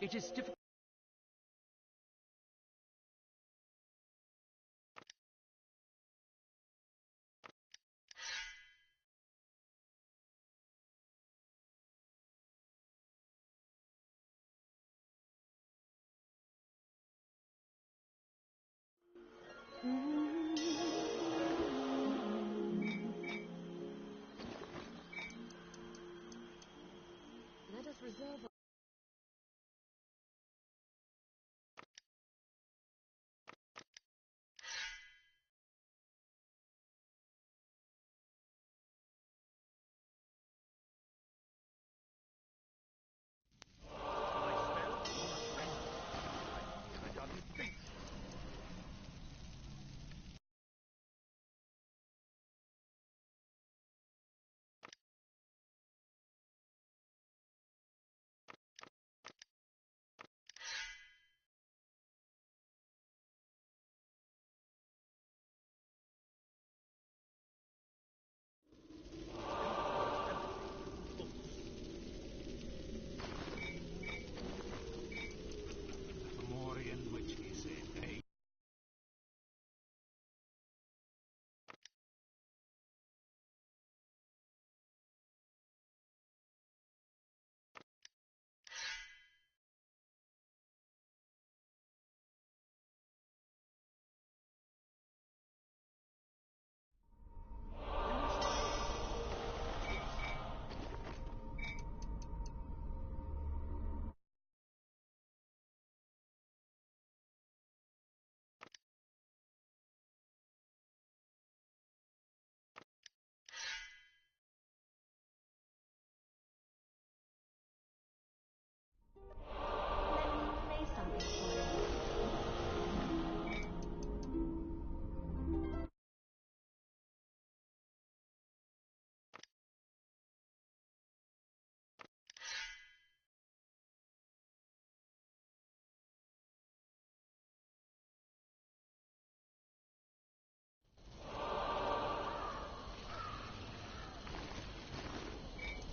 It is difficult. Let us reserve a... Let me play something for you.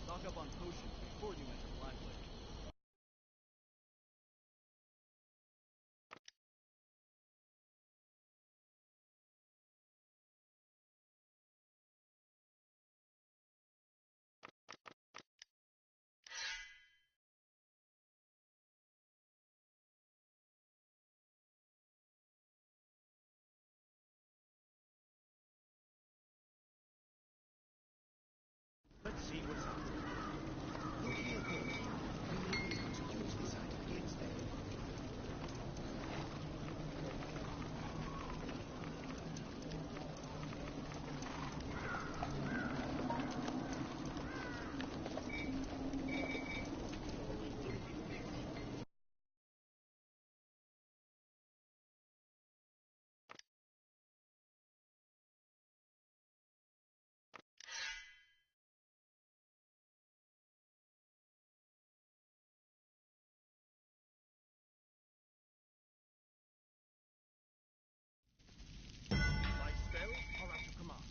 Stock up on potions before you enter Blackwood. Let's see what's up. My spells are at your command.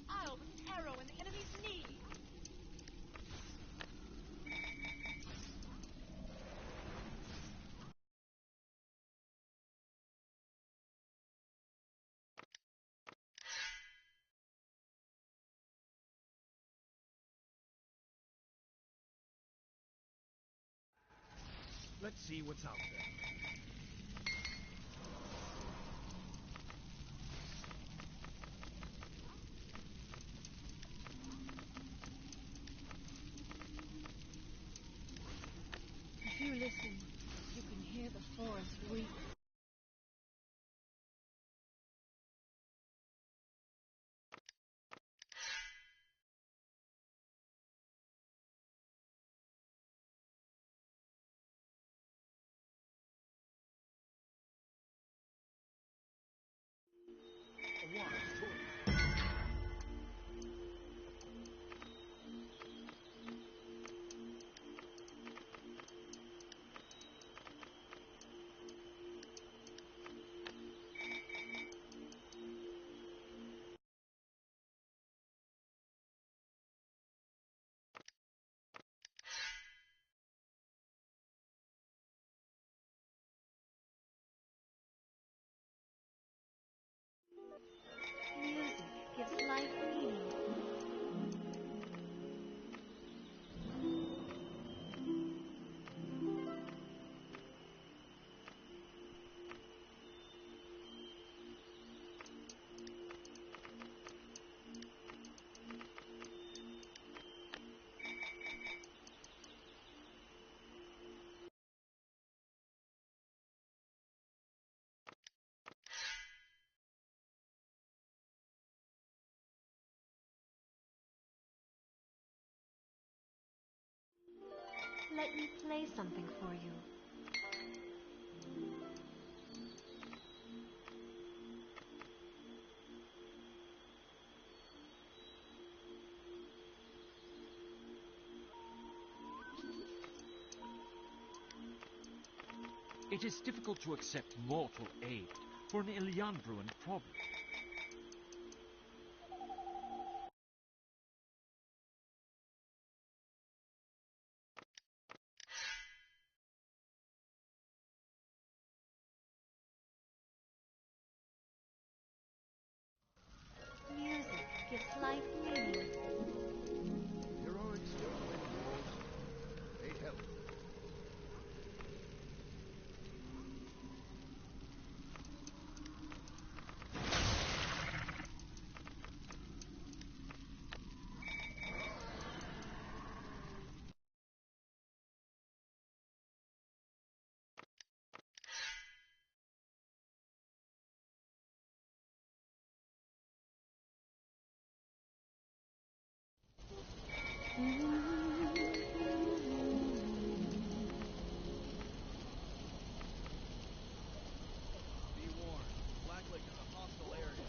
I'll put an arrow in the enemy's knee. Let's see what's out there. If you listen, you can hear the forest weep. wise choice. Music gives life meaning. Let me play something for you. It is difficult to accept mortal aid for an Iliandruan problem. Music gives life meaning. Heroic skill rituals. They help. Be warned. Blacklake is a hostile area.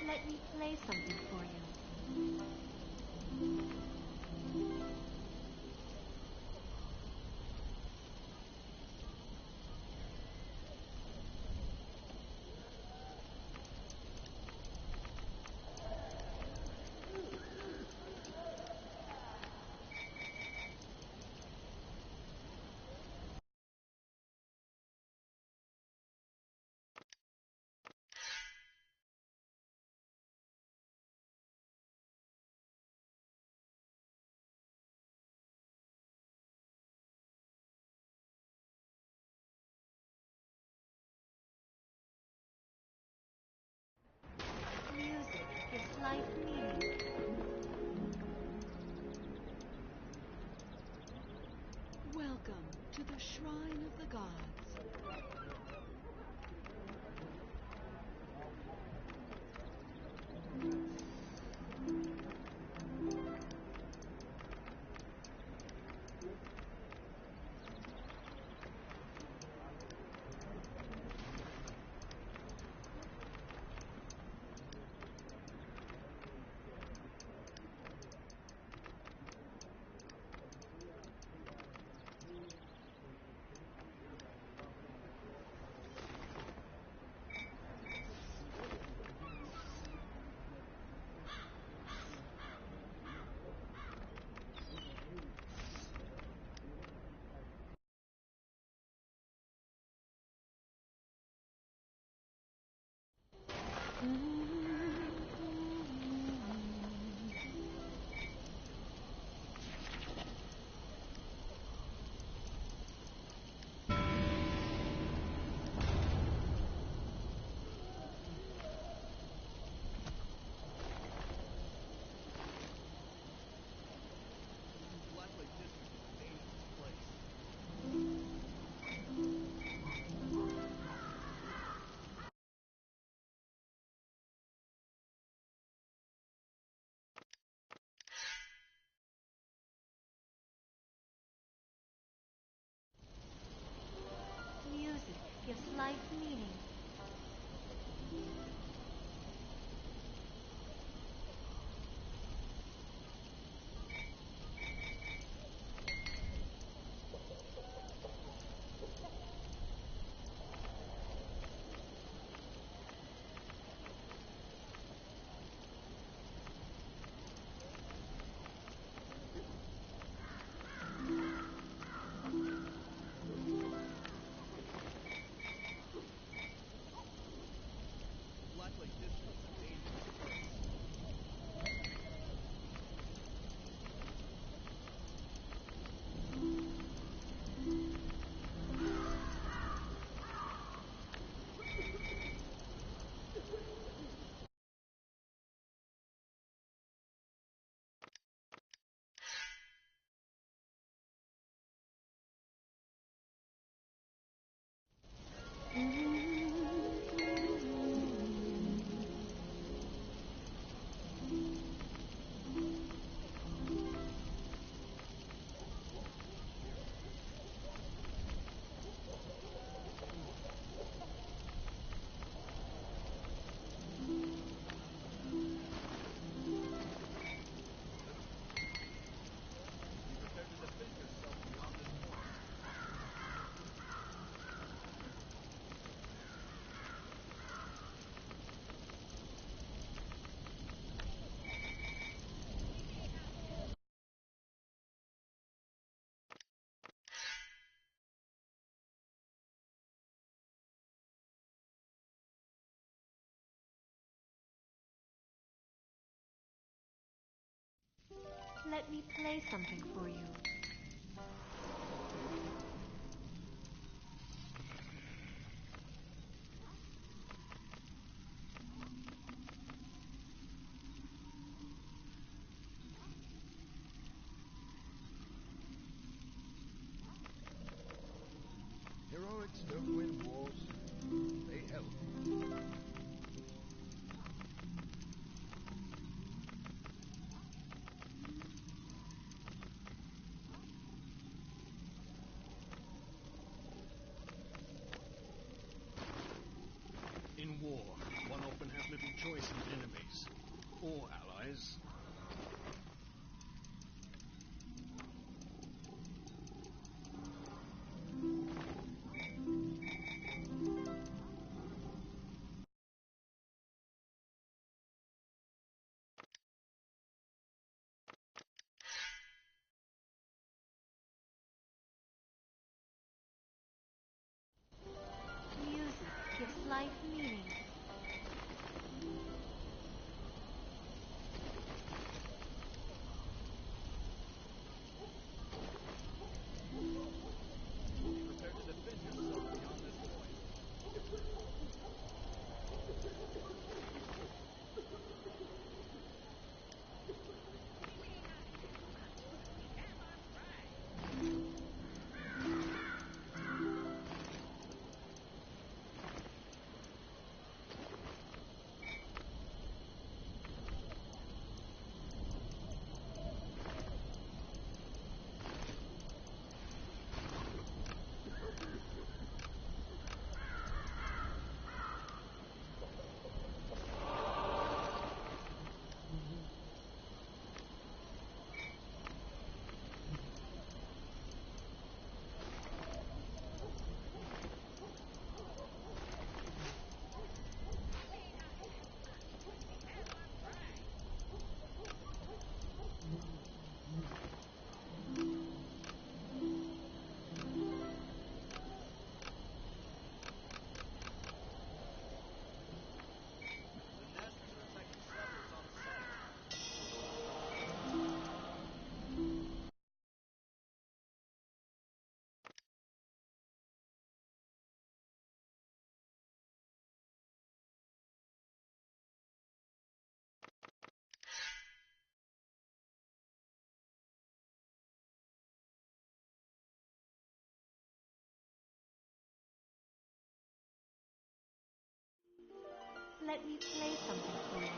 Let me play something for you. Music gives life meaning. Welcome to the Shrine of the Gods. life meaning. Likely this was a dangerous place. Prepare to defend yourself beyond this point. Let me play something for you. Heroics don't win wars. They help. In war, one often has little choice in enemies or allies. Music gives life meaning. Prepare to defend yourself beyond this point. Let me play something for you.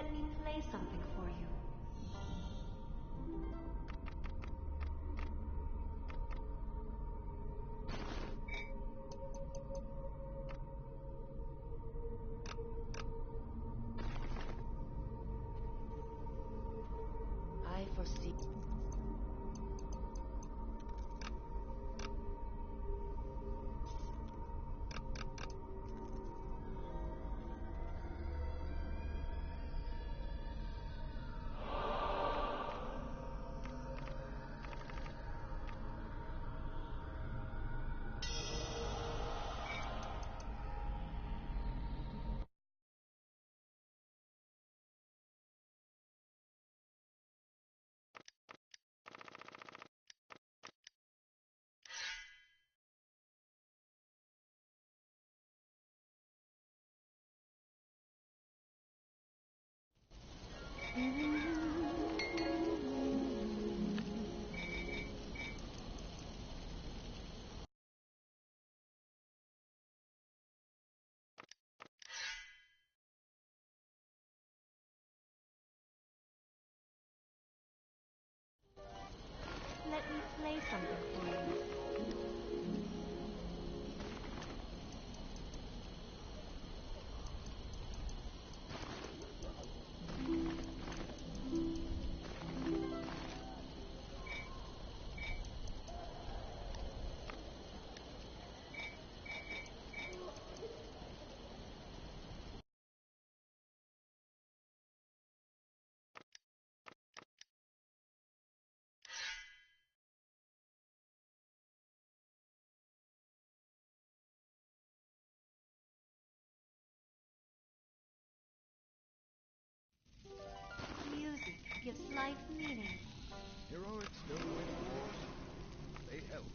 Let me play something for you. I foresee. Let me play something for you. Music gives life meaning. Heroics don't win wars. They help.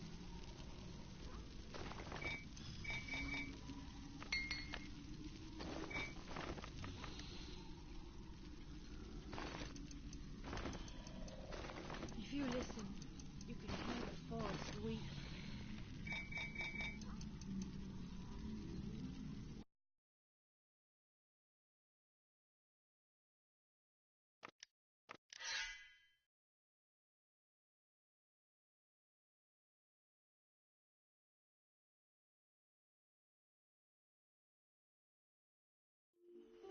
If you listen, you can hear the forest weep.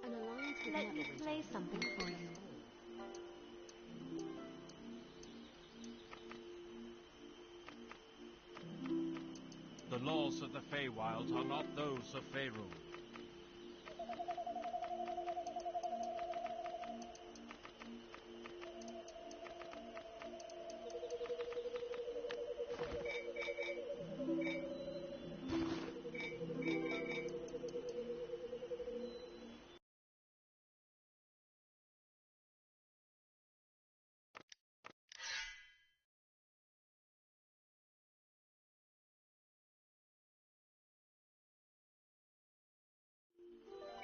An alliance with Let me Neverwinter. play something for you. The laws of the Feywild are not those of Faerun.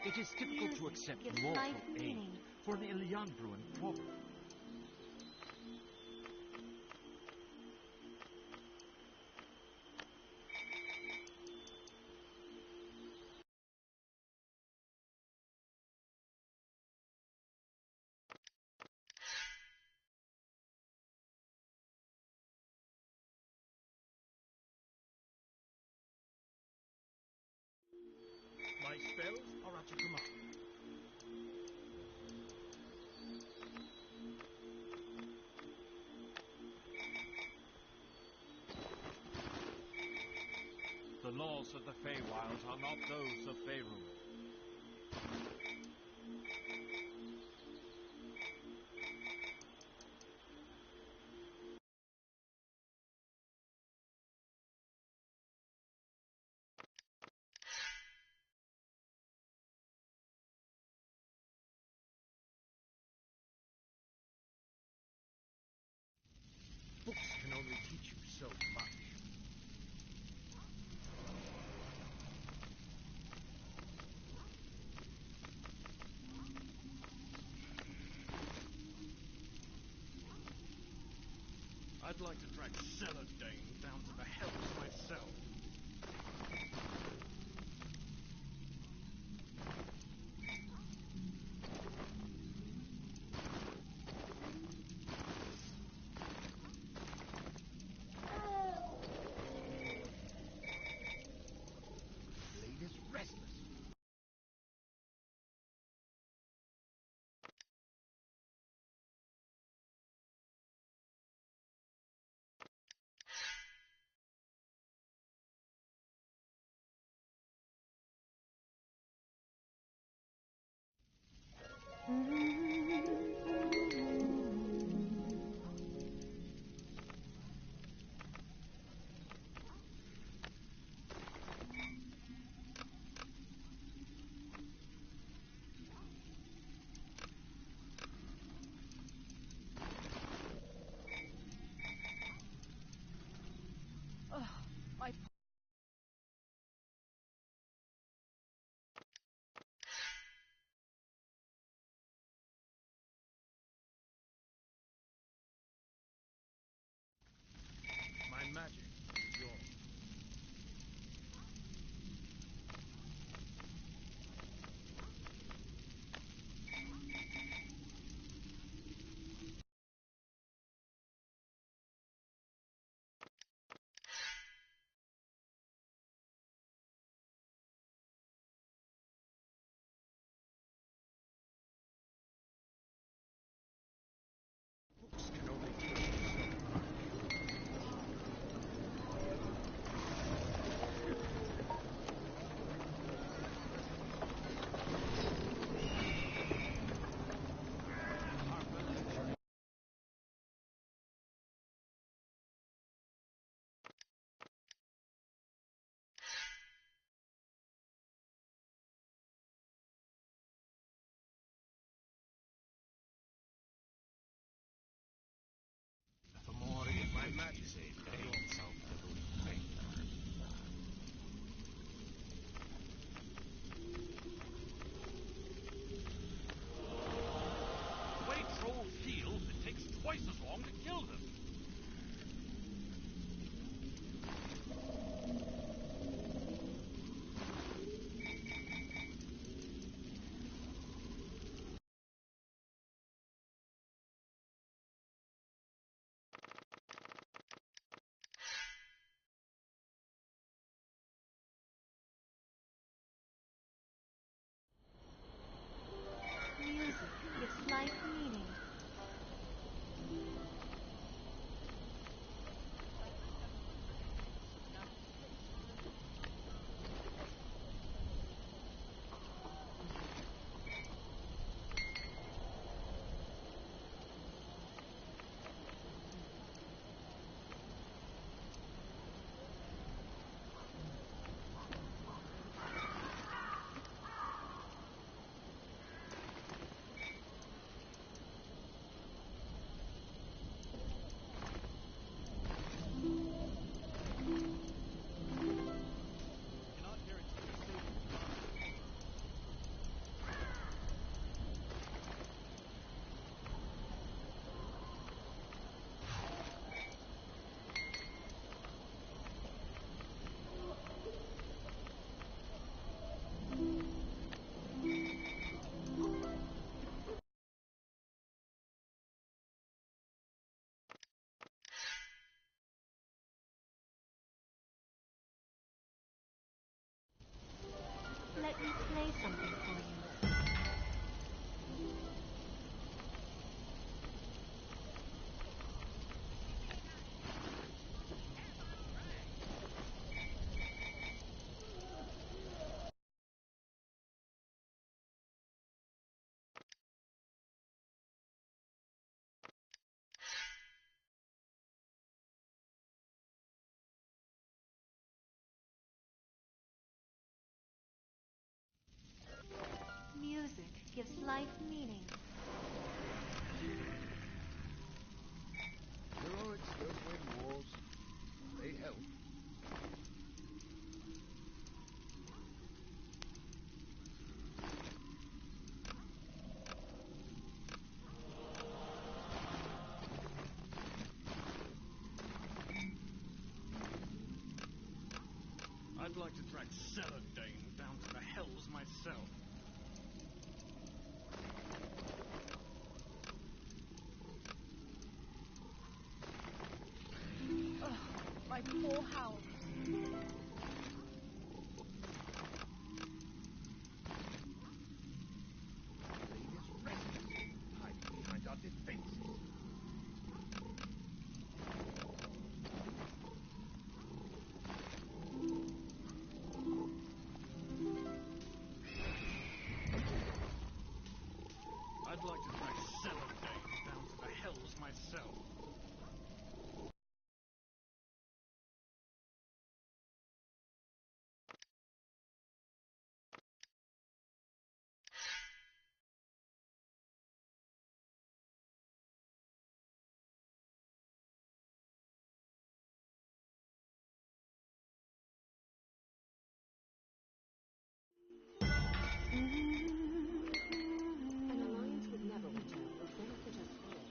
It is difficult to accept gives mortal life aid meaning. for an Iliandruan problem. My spells are at your command. The laws of the Feywild are not those of Faerun. Books can only teach you so much. I'd like to drag Celadane down to the hells myself. Let me play something for you. Music gives life meaning. Heroics don't win wars. They help. I'd like to track Celandine down to the hells myself. My poor house. His friends hiding behind our defenses. I'd like to track Celandine down to the hells myself. An alliance with Neverwinter will benefit us all.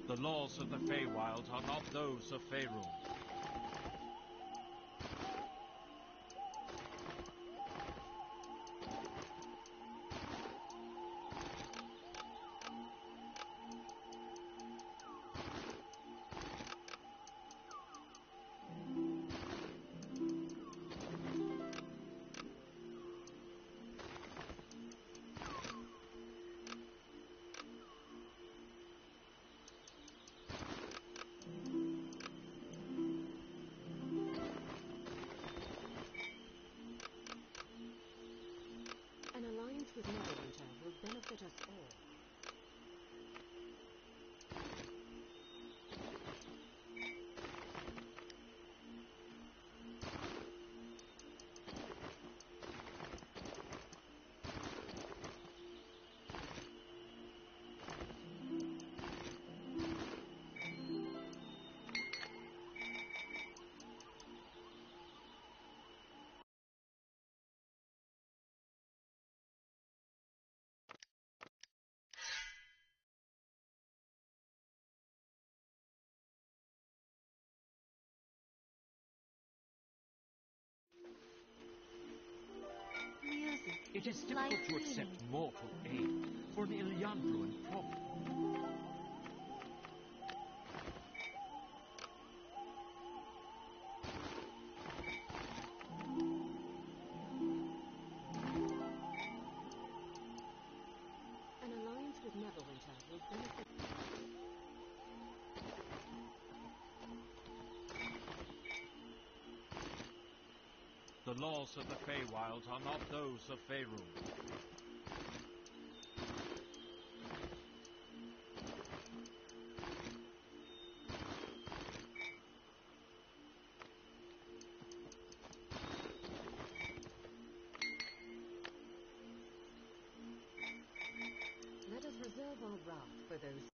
The laws of the Feywild are not those of Faerun. An alliance with Neverwinter will benefit us all. Music It is gives difficult life to accept meaning. mortal aid for an Iliandruan problem. An alliance with Neverwinter will benefit. The laws of the Feywild are not those of Faerun. Let us reserve our wrath for those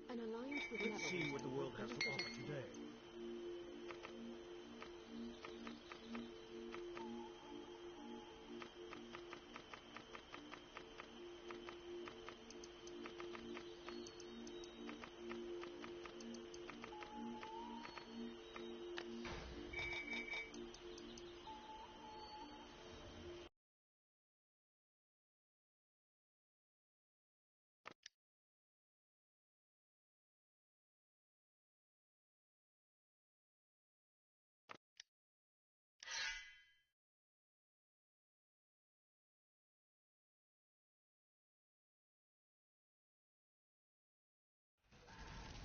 An alliance with Let's see Neverwinter what the world has to benefit offer us. today.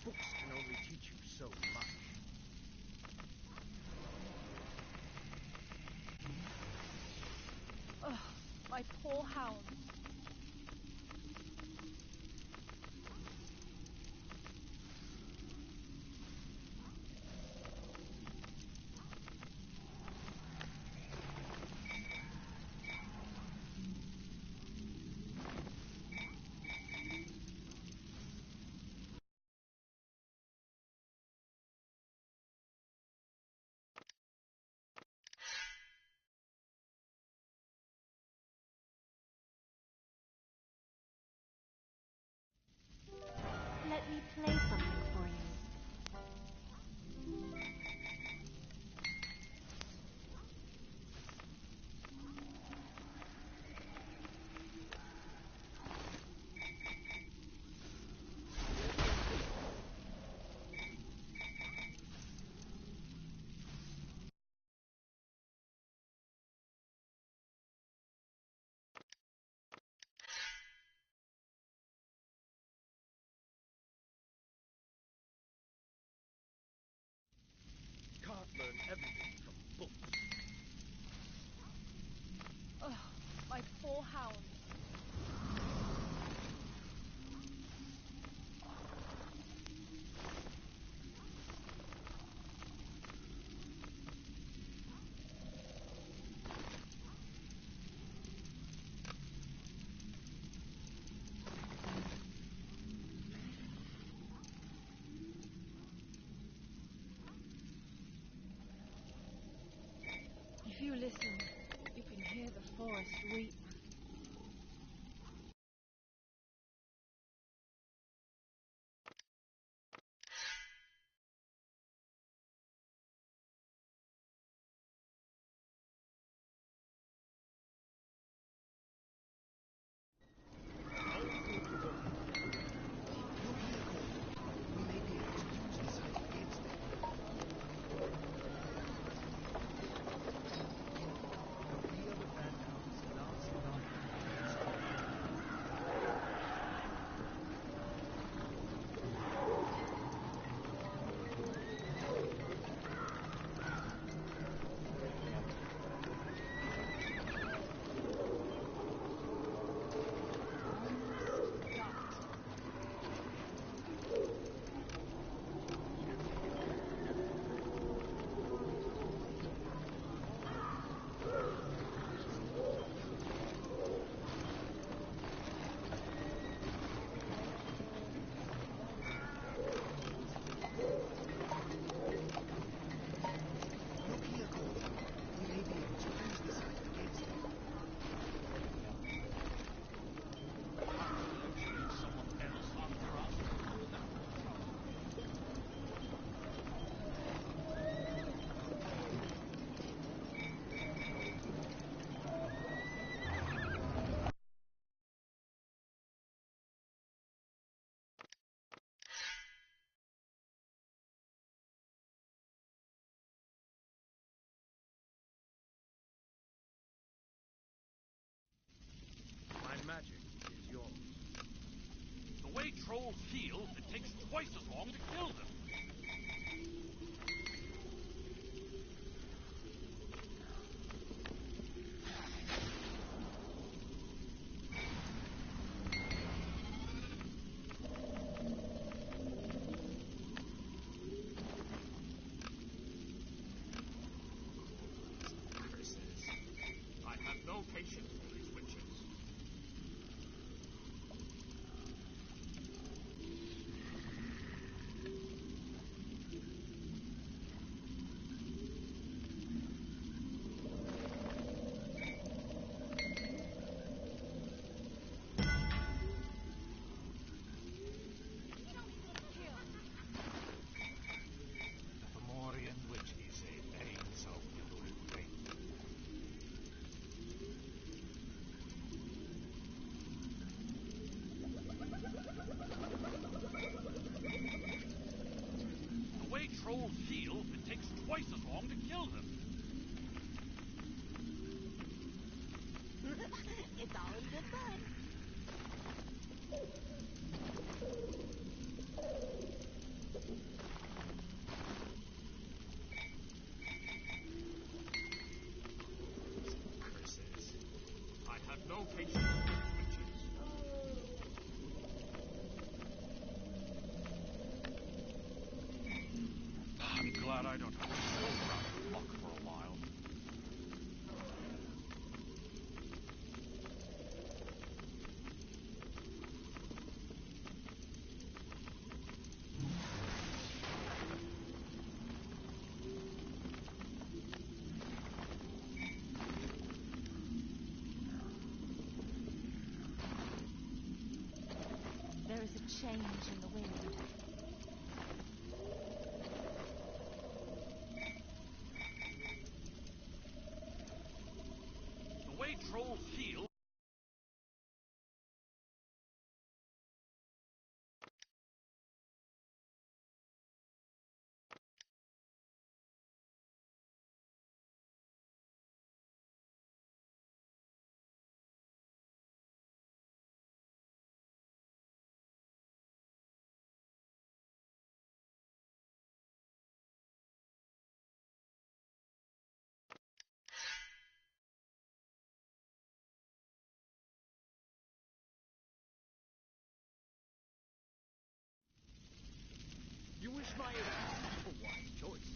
Books can only teach you so much. Ugh, my poor hound. Let me play something for you. Can't learn everything from books. Ugh, my poor hound. trolls heal, it takes twice as long to kill them. It's all in good fun. Curses. I have no patience with witches. I'm glad I don't have to go around the muck for a while. There is a change in the wind. The way trolls heal... You wish my advice? A wise choice.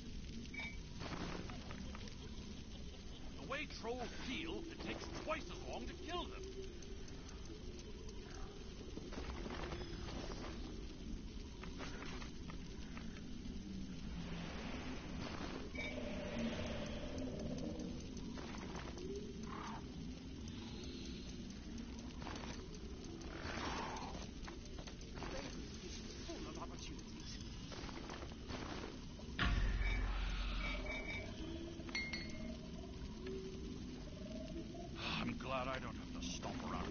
The way trolls heal, it takes twice as long to kill them. Full of opportunities. I'm glad I don't have to stomp around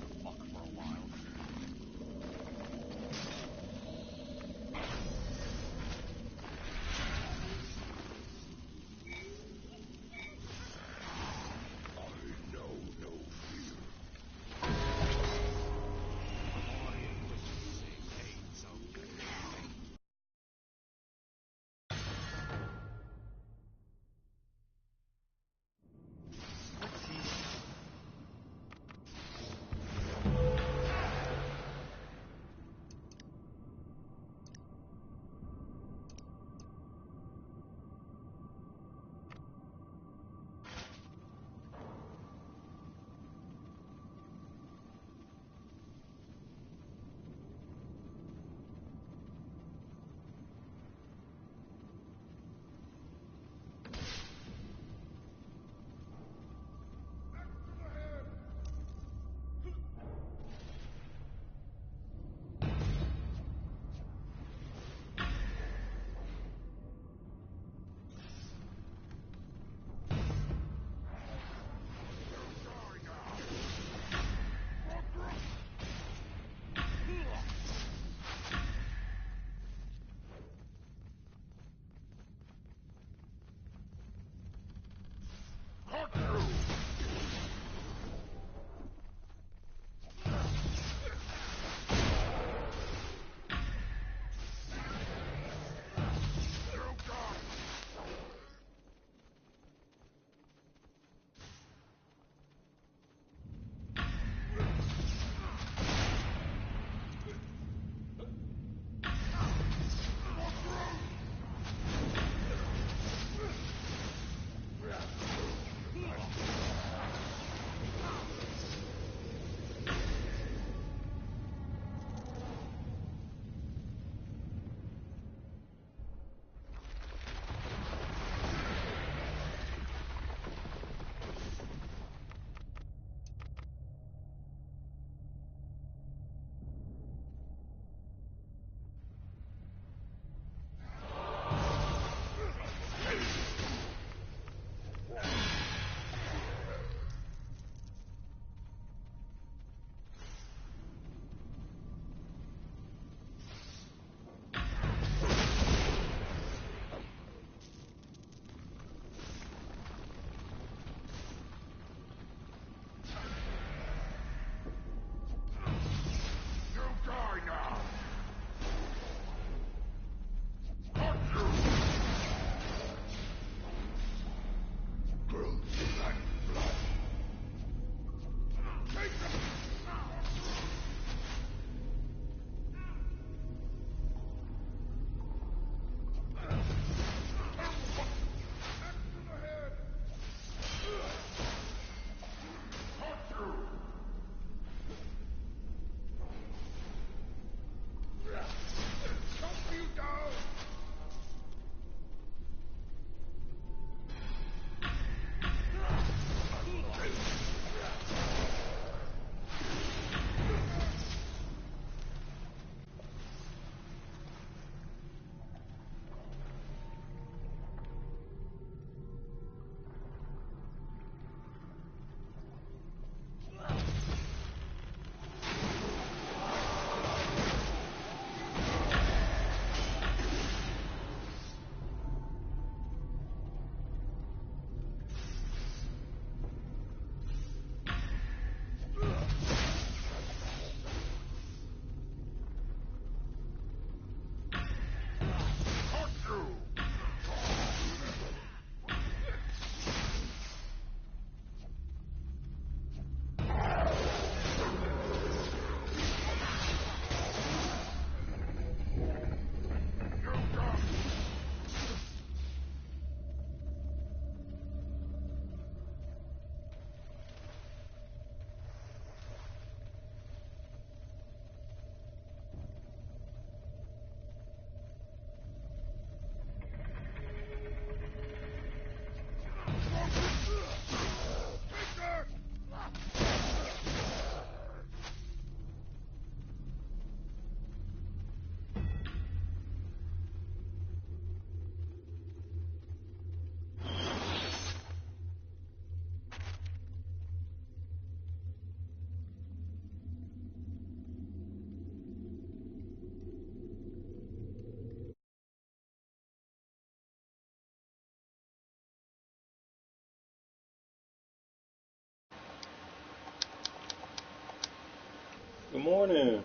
Good morning.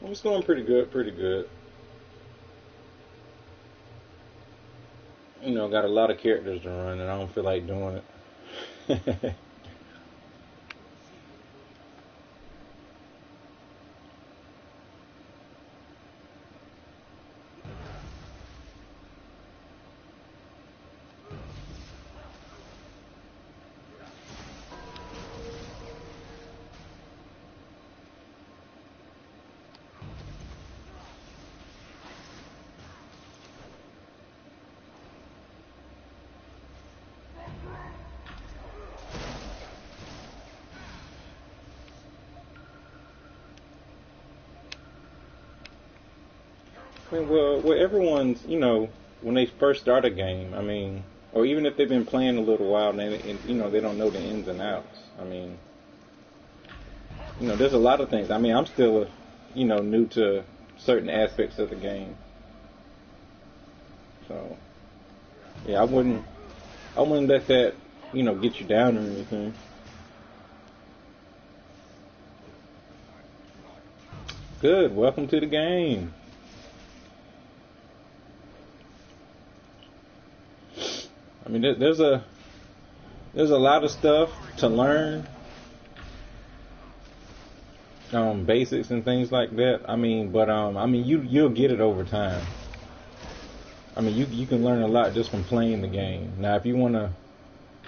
It's going pretty good, pretty good. You know, got a lot of characters to run, and I don't feel like doing it. I mean, well, everyone's, you know, when they first start a game, I mean, or even if they've been playing a little while and you know, they don't know the ins and outs. I mean, you know, there's a lot of things. I mean, I'm still, you know, new to certain aspects of the game. So, yeah, I wouldn't let that, you know, get you down or anything. Good. Welcome to the game. I mean, there's a lot of stuff to learn, basics and things like that. I mean, but I mean, you'll get it over time. I mean, you can learn a lot just from playing the game. Now, if you want to,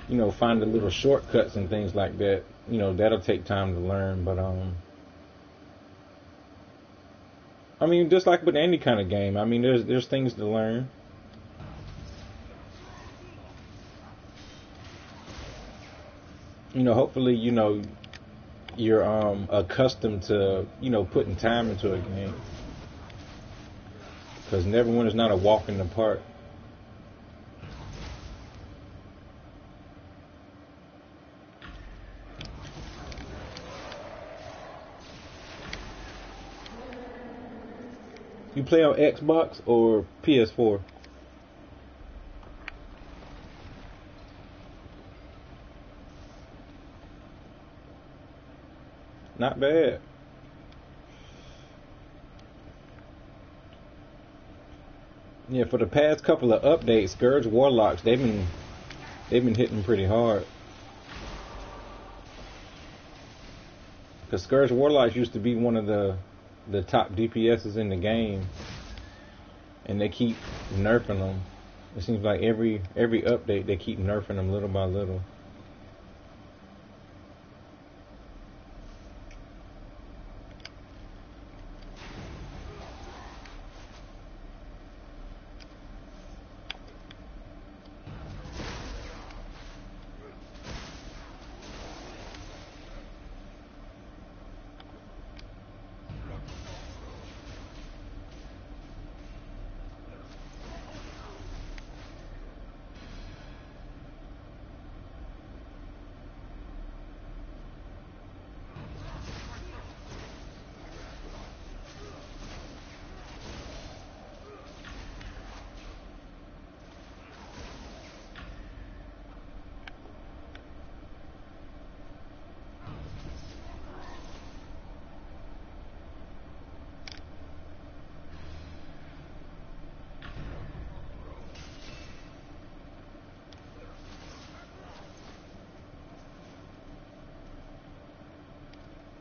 you know, find the little shortcuts and things like that, you know, that'll take time to learn. But I mean, just like with any kind of game, I mean, there's things to learn. You know, hopefully, you know, you're accustomed to, you know, putting time into a game, because Neverwinter is not a walk in the park. You play on Xbox or PS4? Not bad. Yeah, for the past couple of updates, Scourge Warlocks, they've been hitting pretty hard. Because Scourge Warlocks used to be one of the top DPSs in the game, and they keep nerfing them. It seems like every update they keep nerfing them little by little.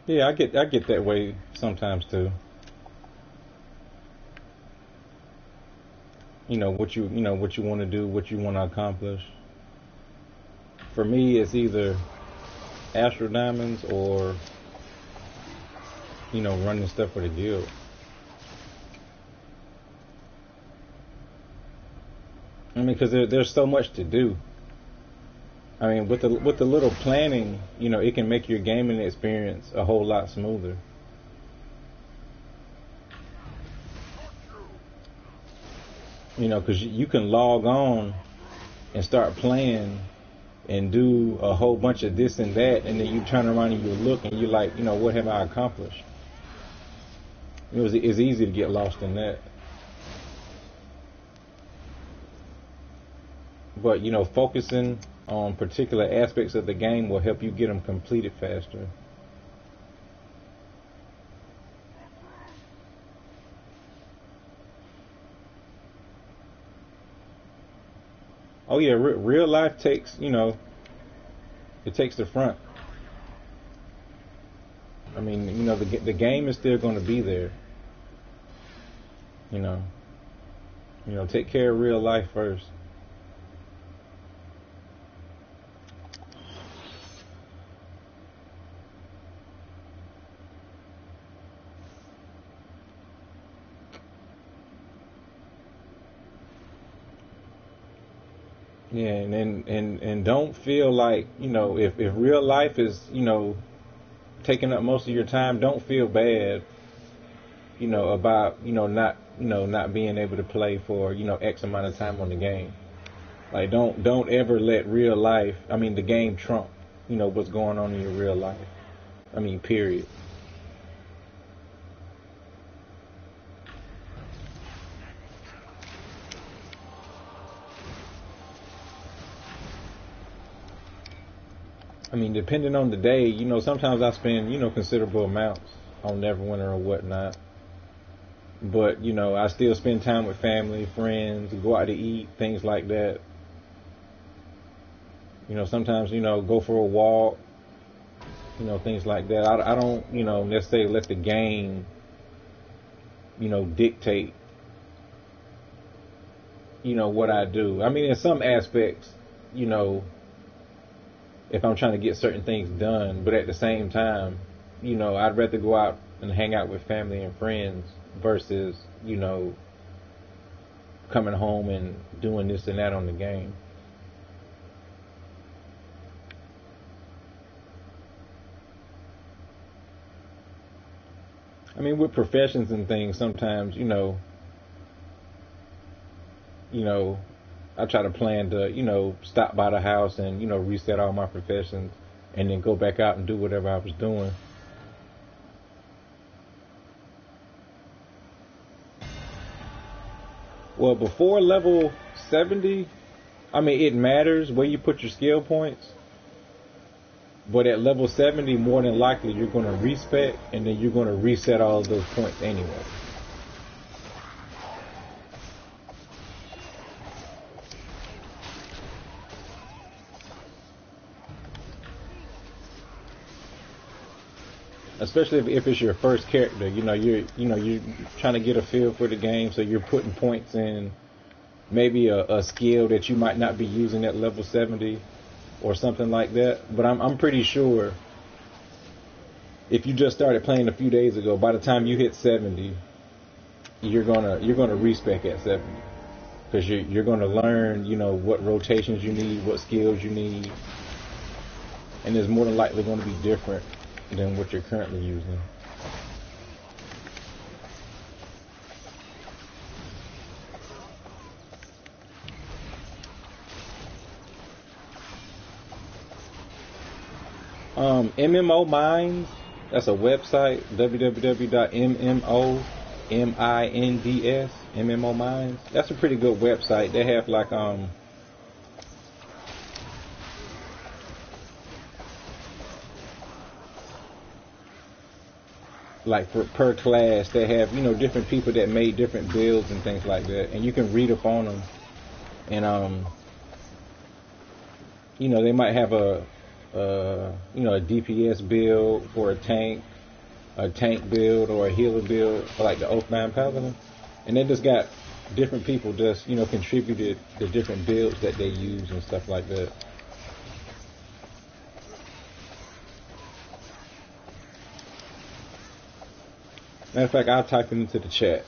Yeah, I get that way sometimes too. You know what you want to do, what you want to accomplish. For me, it's either Astro Diamonds or, you know, running stuff for the guild. I mean, because there's so much to do. I mean, with the little planning, you know, it can make your gaming experience a whole lot smoother. You know, because you can log on and start playing and do a whole bunch of this and that, and then you turn around and you look and you're like, you know, what have I accomplished? It's easy to get lost in that. But, you know, focusing on particular aspects of the game will help you get them completed faster. Oh yeah, real life takes, you know, it takes the front. I mean, you know, the game is still going to be there. You know, take care of real life first. Yeah, and don't feel like, you know, if real life is, you know, taking up most of your time, don't feel bad, you know, about, you know, not being able to play for, you know, X amount of time on the game. Like, don't ever let real life, I mean, the game trump, you know, what's going on in your real life. I mean, period. I mean, depending on the day, you know, sometimes I spend, you know, considerable amounts on Neverwinter or whatnot. But, you know, I still spend time with family, friends, go out to eat, things like that. You know, sometimes, you know, go for a walk, you know, things like that. I don't, you know, necessarily let the game, you know, dictate, you know, what I do. I mean, in some aspects, you know, if I'm trying to get certain things done, but at the same time, you know, I'd rather go out and hang out with family and friends versus, you know, coming home and doing this and that on the game. I mean, with professions and things, sometimes, you know, I try to plan to, you know, stop by the house and, you know, reset all my professions and then go back out and do whatever I was doing. Well, before level 70, I mean, it matters where you put your skill points. But at level 70, more than likely, you're going to respec and then you're going to reset all of those points anyway. Especially if it's your first character, you know, you're trying to get a feel for the game, so you're putting points in maybe a skill that you might not be using at level 70 or something like that. But I'm pretty sure if you just started playing a few days ago, by the time you hit 70, you're gonna respec at 70 because you're gonna learn, you know, what rotations you need, what skills you need, and it's more than likely going to be different than what you're currently using. MMO Minds, that's a website, www.mmominds, MMO Minds. That's a pretty good website. They have like per class, they have, you know, different people that made different builds and things like that, and you can read up on them. And you know, they might have a DPS build for a tank build, or a healer build for like the Oathbound Paladin, and they just got different people just, you know, contributed the different builds that they use and stuff like that. Matter of fact, I'll type it into the chat.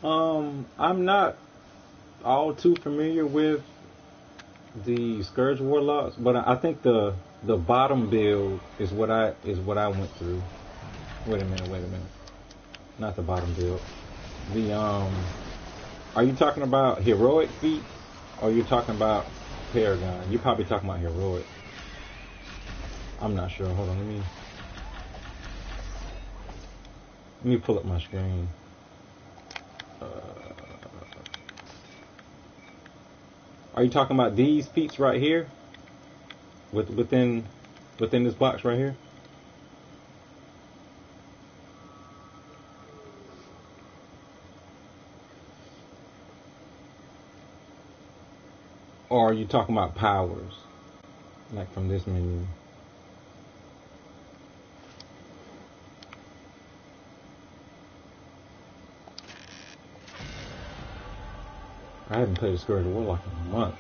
I'm not all too familiar with the Scourge Warlocks, but I think the bottom build is what I went through. Wait a minute. Not the bottom build. The are you talking about heroic feats or are you talking about Paragon? You're probably talking about heroic. I'm not sure. Hold on, let me pull up my screen. Uh, are you talking about these feats right here? Within this box right here? Or are you talking about powers? Like from this menu? I haven't played a Scourge Warlock in months.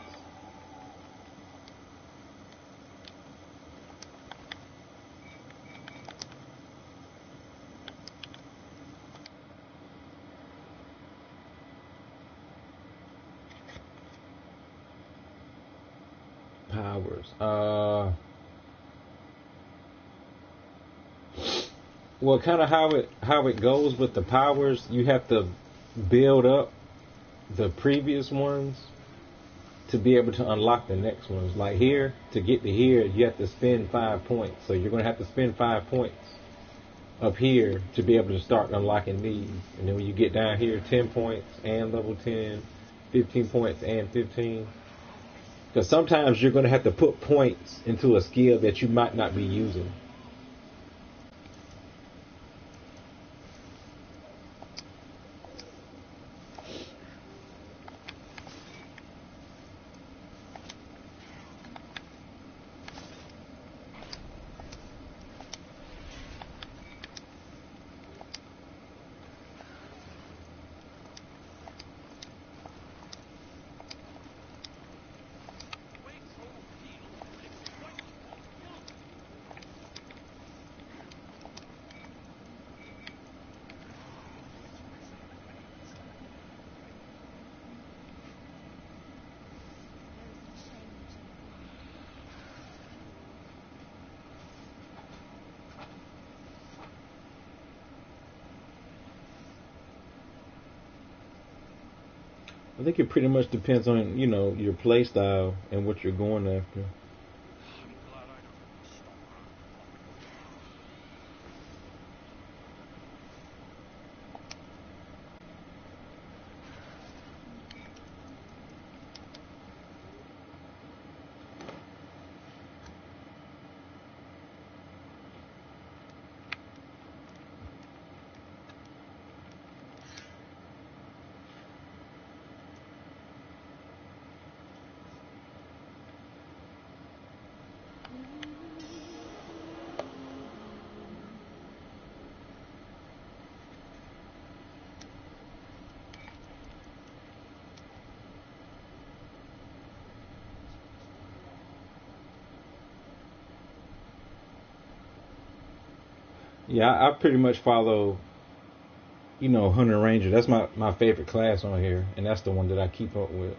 Powers. Well, kind of how it goes with the powers. You have to build up the previous ones to be able to unlock the next ones. Like here, to get to here, you have to spend 5 points. So you're going to have to spend 5 points up here to be able to start unlocking these. And then when you get down here, 10 points and level 10, 15 points and 15. Because sometimes you're going to have to put points into a skill that you might not be using. I think it pretty much depends on, your play style and what you're going after. Yeah, I pretty much follow, Hunter Ranger. That's my favorite class on here, and that's the one that I keep up with.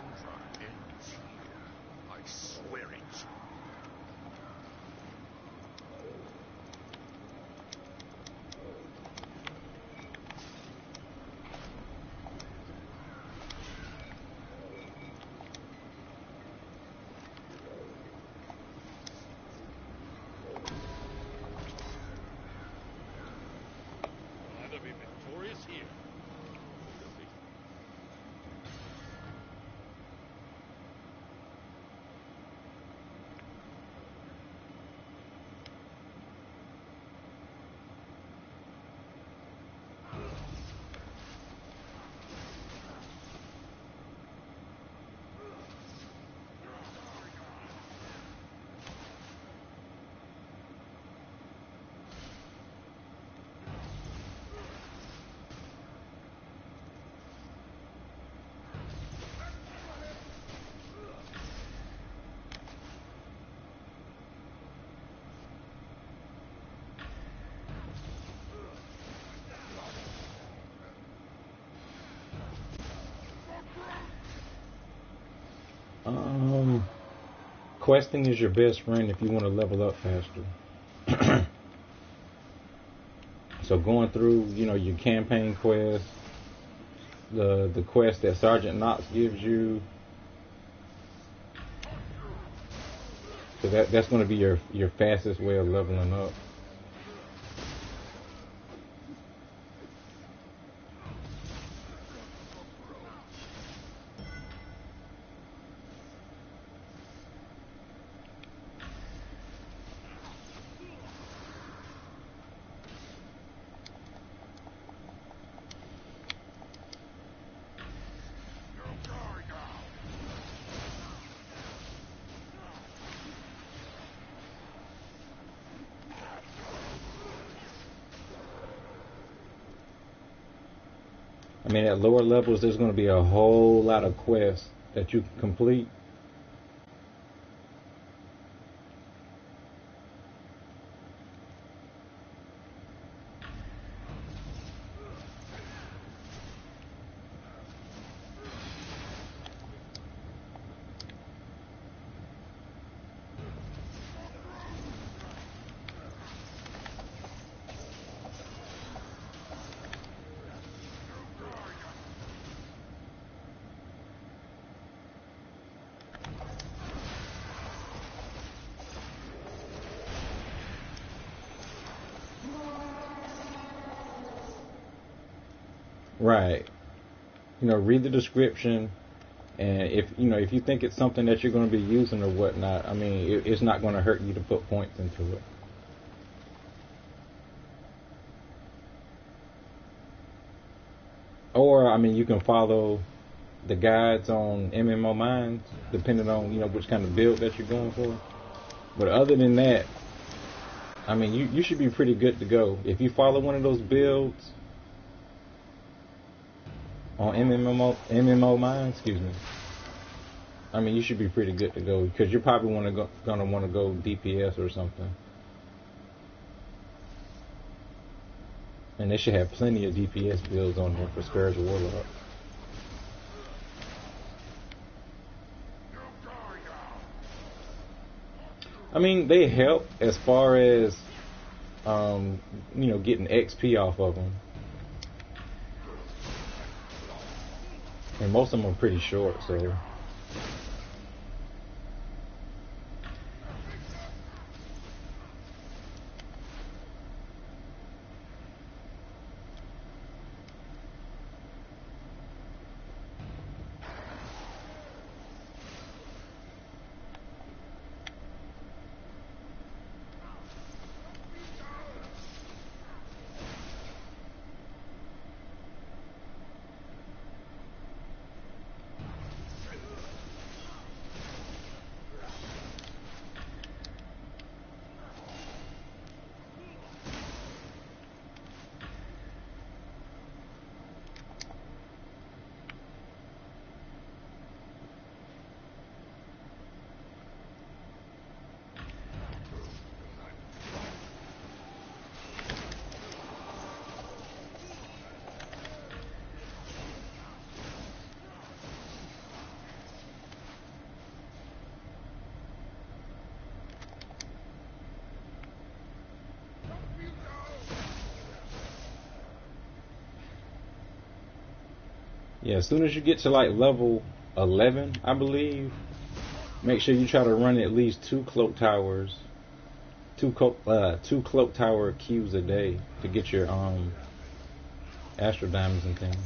Neverwinter ends here. I swear it. I'll either be victorious here. Questing is your best friend if you want to level up faster. So going through, your campaign quest, the quest that Sergeant Knox gives you, so that's going to be your fastest way of leveling up. I mean, at lower levels, there's going to be a whole lot of quests that you can complete. Right. Read the description, and if you think it's something that you're going to be using or whatnot, I mean, it's not going to hurt you to put points into it. Or, I mean, you can follow the guides on MMO Minds, depending on, which kind of build that you're going for. But other than that, I mean, you should be pretty good to go. If you follow one of those builds on MMO Minds, I mean, you should be pretty good to go, because you're probably gonna want to go DPS or something. And they should have plenty of DPS builds on there for Scourge Warlock. I mean, they help as far as, getting XP off of them. And most of them are pretty short, so. Yeah, as soon as you get to like level 11, I believe, make sure you try to run at least two cloak towers, two cloak tower cubes a day to get your astral diamonds and things.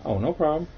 Oh, no problem.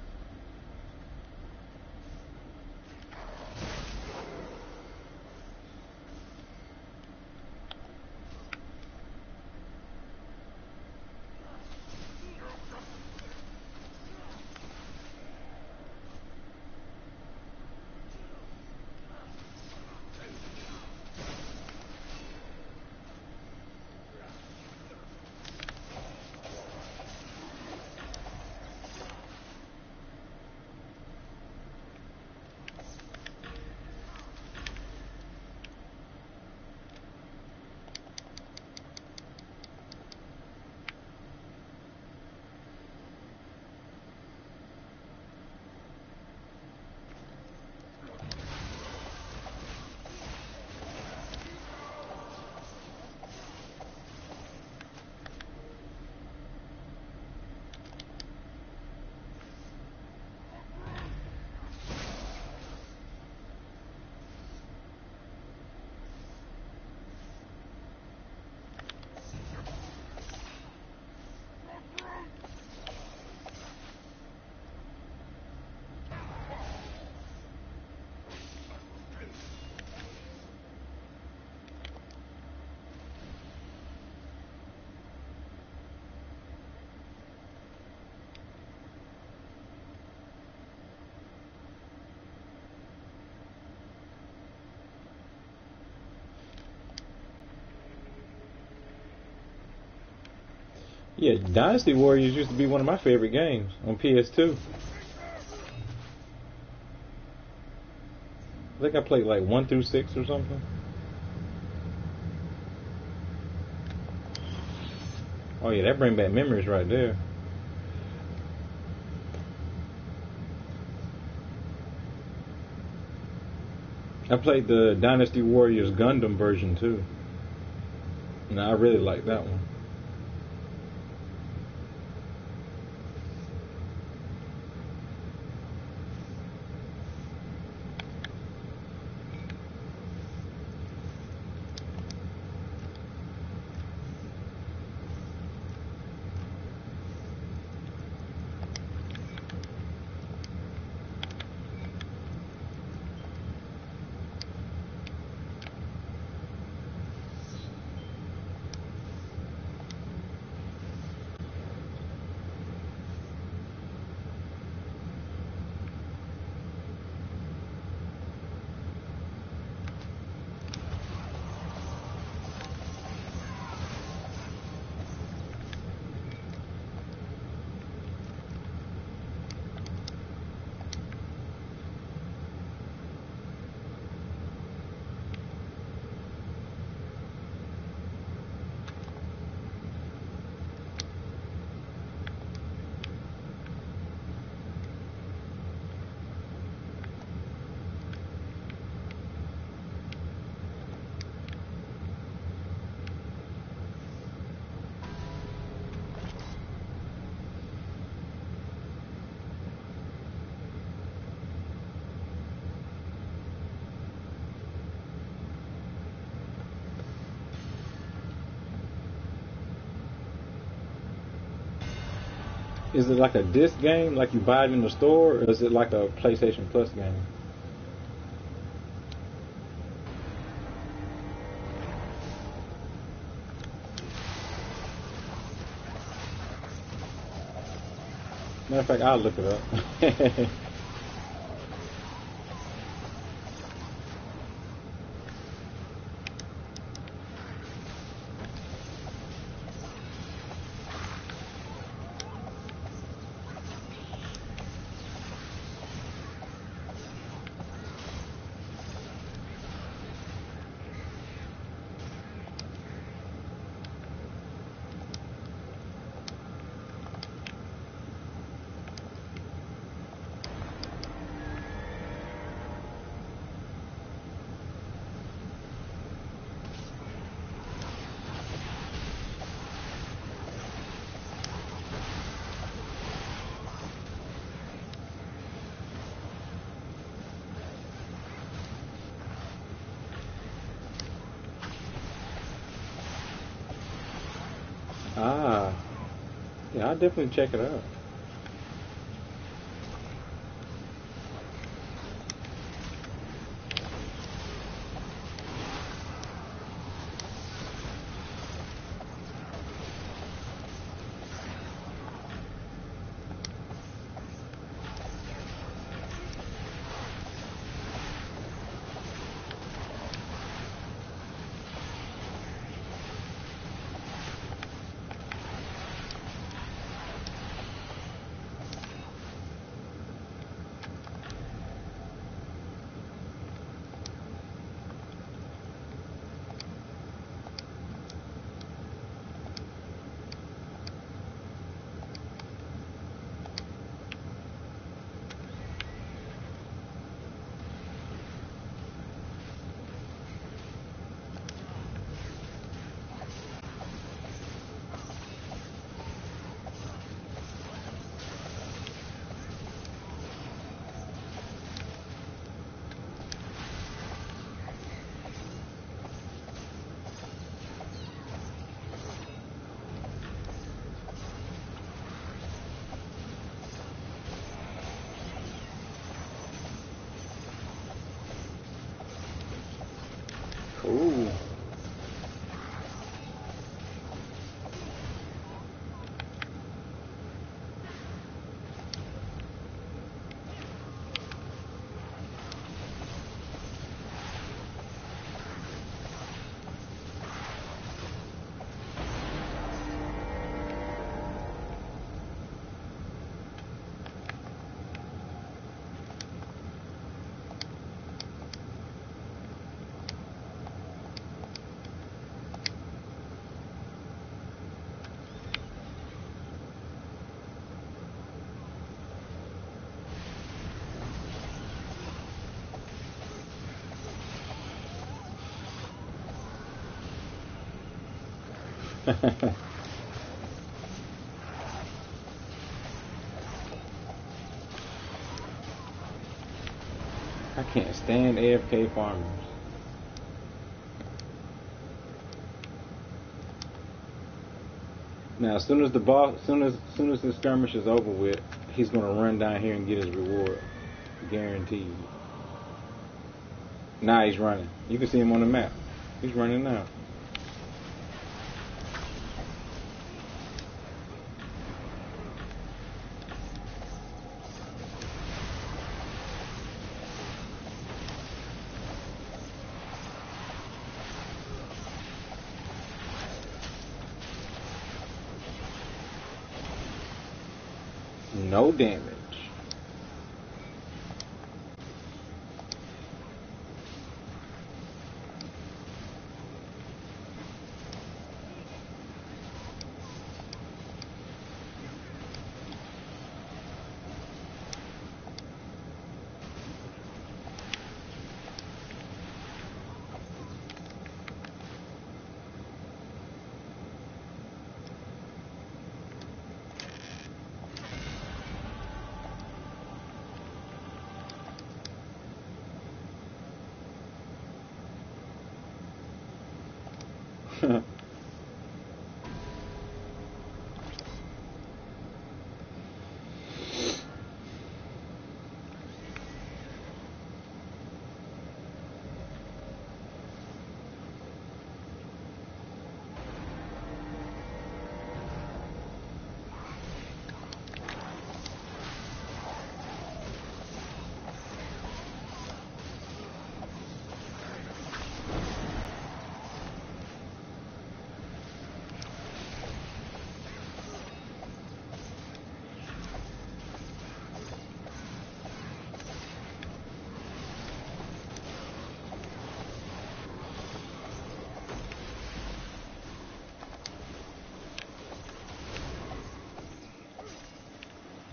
Yeah, Dynasty Warriors used to be one of my favorite games on PS2. I think I played like 1 through 6 or something. Oh yeah, that bring back memories right there. I played the Dynasty Warriors Gundam version too. And I really like that one. Is it like a disc game, like you buy it in the store, or is it like a PlayStation Plus game? Matter of fact, I'll look it up. Ah, yeah, I'll definitely check it out. I can't stand AFK farmers. Now, as soon as the boss, soon as the skirmish is over with, he's gonna run down here and get his reward, guaranteed. Now he's running. You can see him on the map. He's running now. No damage.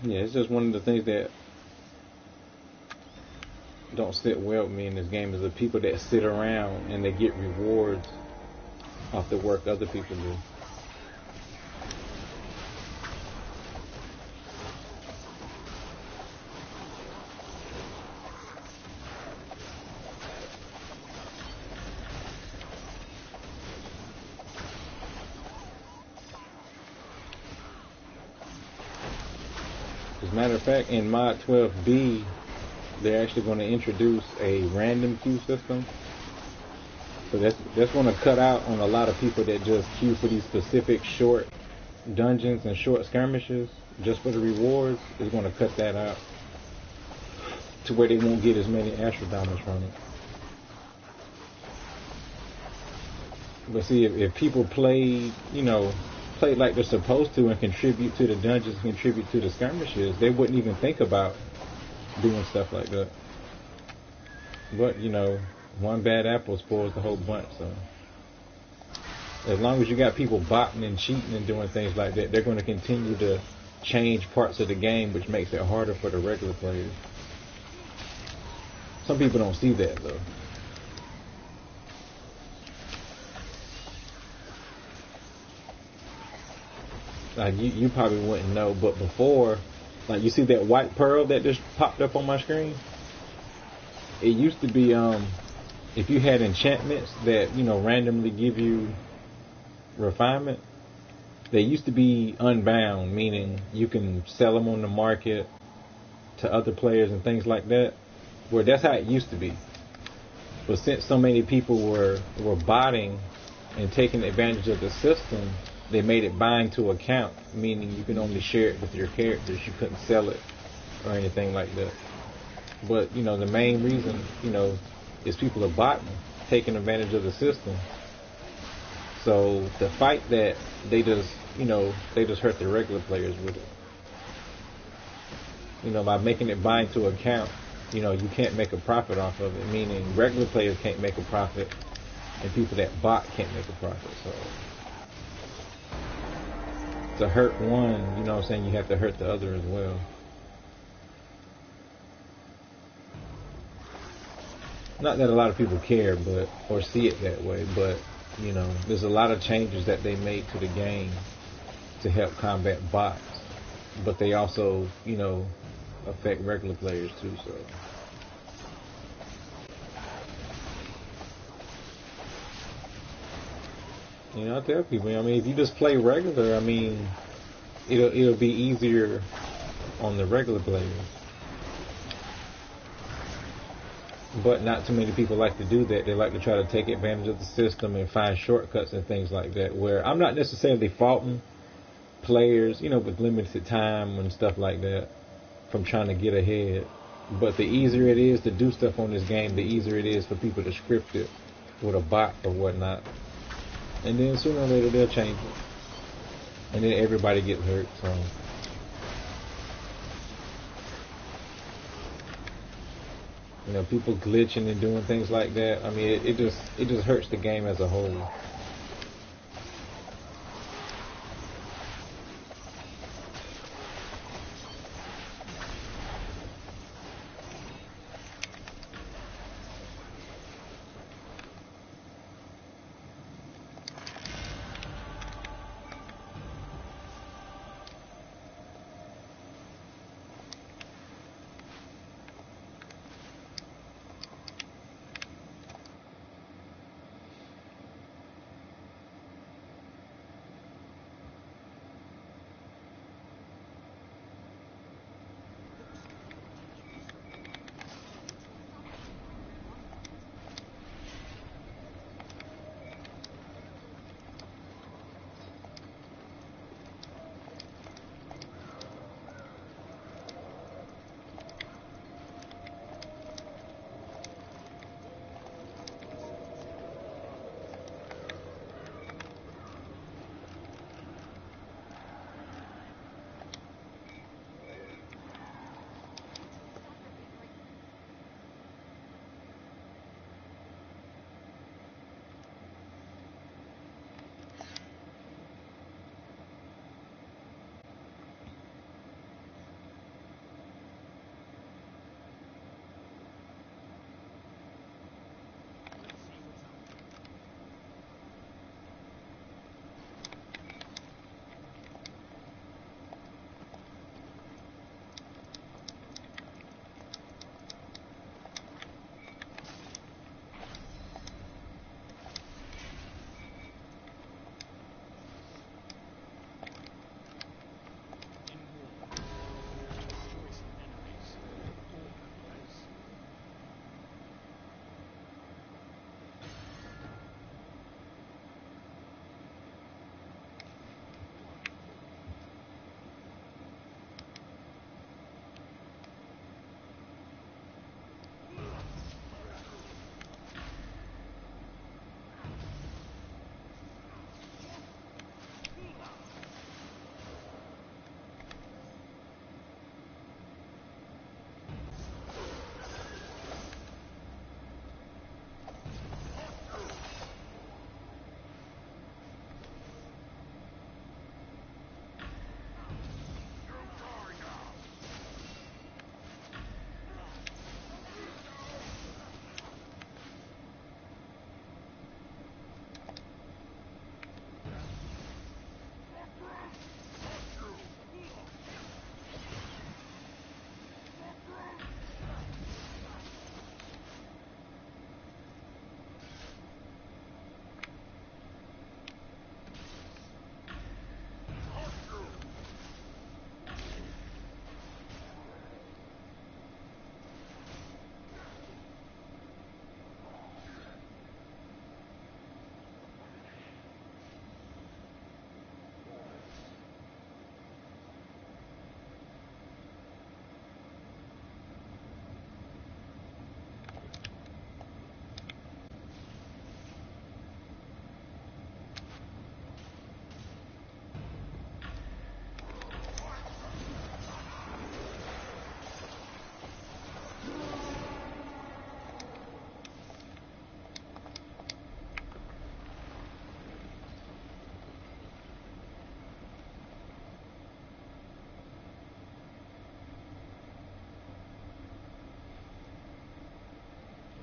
Yeah, it's just one of the things that don't sit well with me in this game is the people that sit around and they get rewards off the work other people do. As a matter of fact, in mod 12B, they're actually going to introduce a random queue system. So that's going to cut out on a lot of people that just queue for these specific short dungeons and short skirmishes just for the rewards. It's going to cut that out to where they won't get as many Astral Diamonds from it. But see, if people play like they're supposed to and contribute to the dungeons, contribute to the skirmishes, they wouldn't even think about doing stuff like that. But, one bad apple spoils the whole bunch, so as long as you got people botting and cheating and doing things like that, they're going to continue to change parts of the game, which makes it harder for the regular players. Some people don't see that, though. Like, you probably wouldn't know, but before, like, you see that white pearl that just popped up on my screen? It used to be, if you had enchantments that, randomly give you refinement, they used to be unbound, meaning you can sell them on the market to other players and things like that. Where that's how it used to be. But since so many people were botting and taking advantage of the system, they made it bind to account, meaning you can only share it with your characters. You couldn't sell it or anything like that. But, the main reason, is people are botting, taking advantage of the system. So the fight that they just hurt the regular players with it. By making it bind to account, you can't make a profit off of it, meaning regular players can't make a profit and people that bot can't make a profit. So to hurt one, you have to hurt the other as well. Not that a lot of people care, or see it that way, but You know, there's a lot of changes that they made to the game to help combat bots, but they also, you know, affect regular players too. So, you know, I tell people, I mean, if you just play regular, I mean, it'll be easier on the regular players. But not too many people like to do that. They like to try to take advantage of the system and find shortcuts and things like that. Where I'm not necessarily faulting players, you know, with limited time and stuff like that, from trying to get ahead. But the easier it is to do stuff on this game, the easier it is for people to script it with a bot or whatnot. And then sooner or later they'll change it. And then everybody gets hurt, so. You know, people glitching and doing things like that. I mean, it just hurts the game as a whole.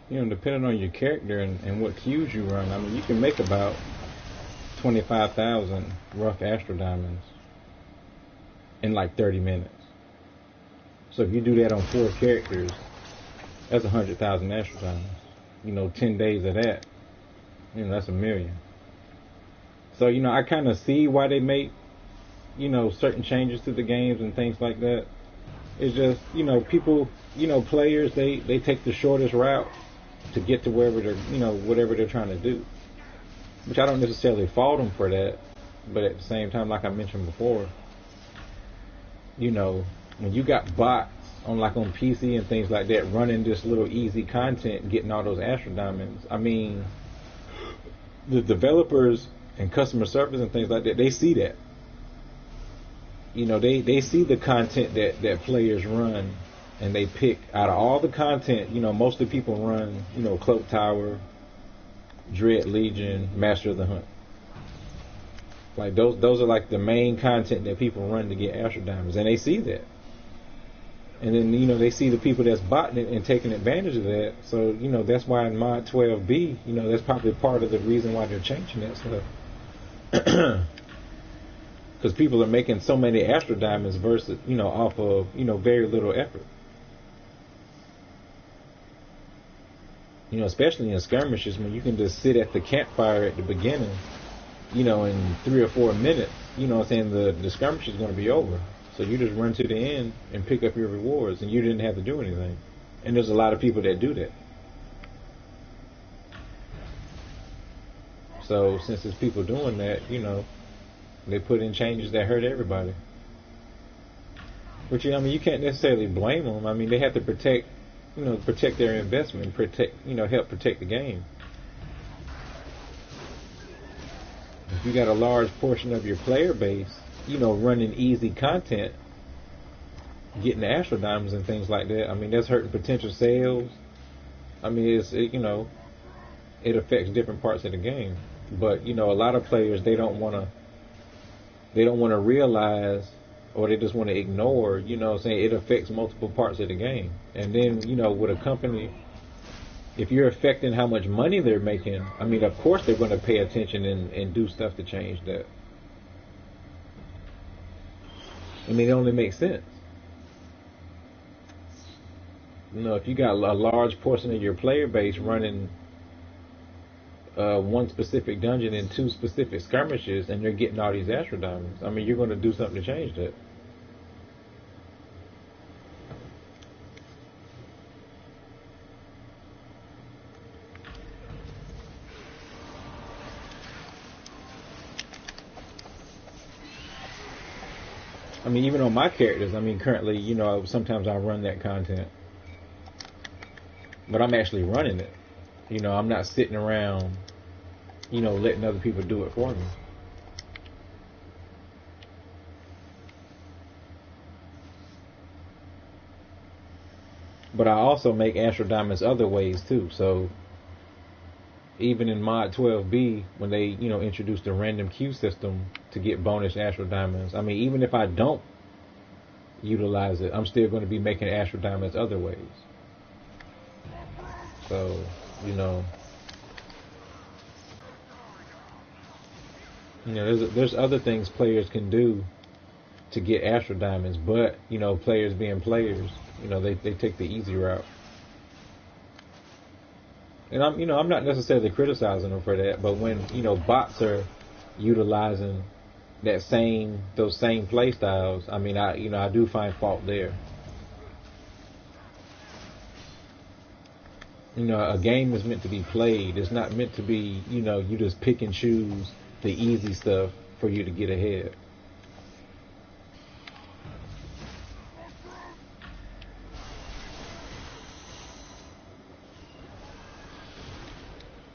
you know, depending on your character and what queues you run, I mean, you can make about 25,000 rough Astro Diamonds in like 30 minutes. So if you do that on 4 characters, that's 100,000 Astro Diamonds. You know, 10 days of that, you know, that's $1 million. So, you know, I kind of see why they make, you know, certain changes to the games and things like that. It's just, you know, people, you know, players, they take the shortest route to get to wherever they're, you know, whatever they're trying to do. Which I don't necessarily fault them for that, but at the same time, like I mentioned before, you know, when you got bots on like on PC and things like that running this little easy content, getting all those Astro Diamonds, I mean, the developers and customer service and things like that, they see that. You know, they see the content that players run, and they pick out of all the content, you know, most of the people run, you know, Cloak Tower, Dread Legion, Master of the Hunt. Like those are like the main content that people run to get Astro Diamonds, and they see that. And then, you know, they see the people that's botting it and taking advantage of that. So, you know, that's why in Mod 12B, you know, that's probably part of the reason why they're changing that stuff. Because people are making so many Astro Diamonds versus, you know, off of, you know, very little effort. You know, especially in skirmishes when you can just sit at the campfire at the beginning, you know, in 3 or 4 minutes, you know what I'm saying, the skirmish is going to be over. So you just run to the end and pick up your rewards, and you didn't have to do anything. And there's a lot of people that do that. So since there's people doing that, you know, they put in changes that hurt everybody. Which, I mean, you can't necessarily blame them. I mean, they have to protect, you know, protect their investment, protect, you know, help protect the game. If you got a large portion of your player base, you know, running easy content, getting Astro Diamonds and things like that, I mean, that's hurting potential sales. I mean, you know, it affects different parts of the game. But, you know, a lot of players, they don't want to realize, or they just want to ignore, you know what I'm saying, it affects multiple parts of the game. And then, you know, with a company, if you're affecting how much money they're making, I mean, of course they're going to pay attention and do stuff to change that. I mean, it only makes sense. You know, if you got a large portion of your player base running one specific dungeon and 2 specific skirmishes, and they're getting all these Astro Diamonds, I mean, you're going to do something to change that. I mean, even on my characters, I mean, currently, you know, sometimes I run that content. But I'm actually running it. You know, I'm not sitting around, you know, letting other people do it for me. But I also make Astro Diamonds other ways, too. So, even in Mod 12B, when they, you know, introduced the random queue system to get bonus Astro Diamonds, I mean, even if I don't utilize it, I'm still going to be making Astro Diamonds other ways. So, you know, there's other things players can do to get Astro Diamonds, but, you know, players being players, you know, they take the easy route. And I'm not necessarily criticizing them for that, but when, you know, bots are utilizing those same play styles, I mean, I do find fault there. You know, a game is meant to be played. It's not meant to be, you know, you just pick and choose the easy stuff for you to get ahead.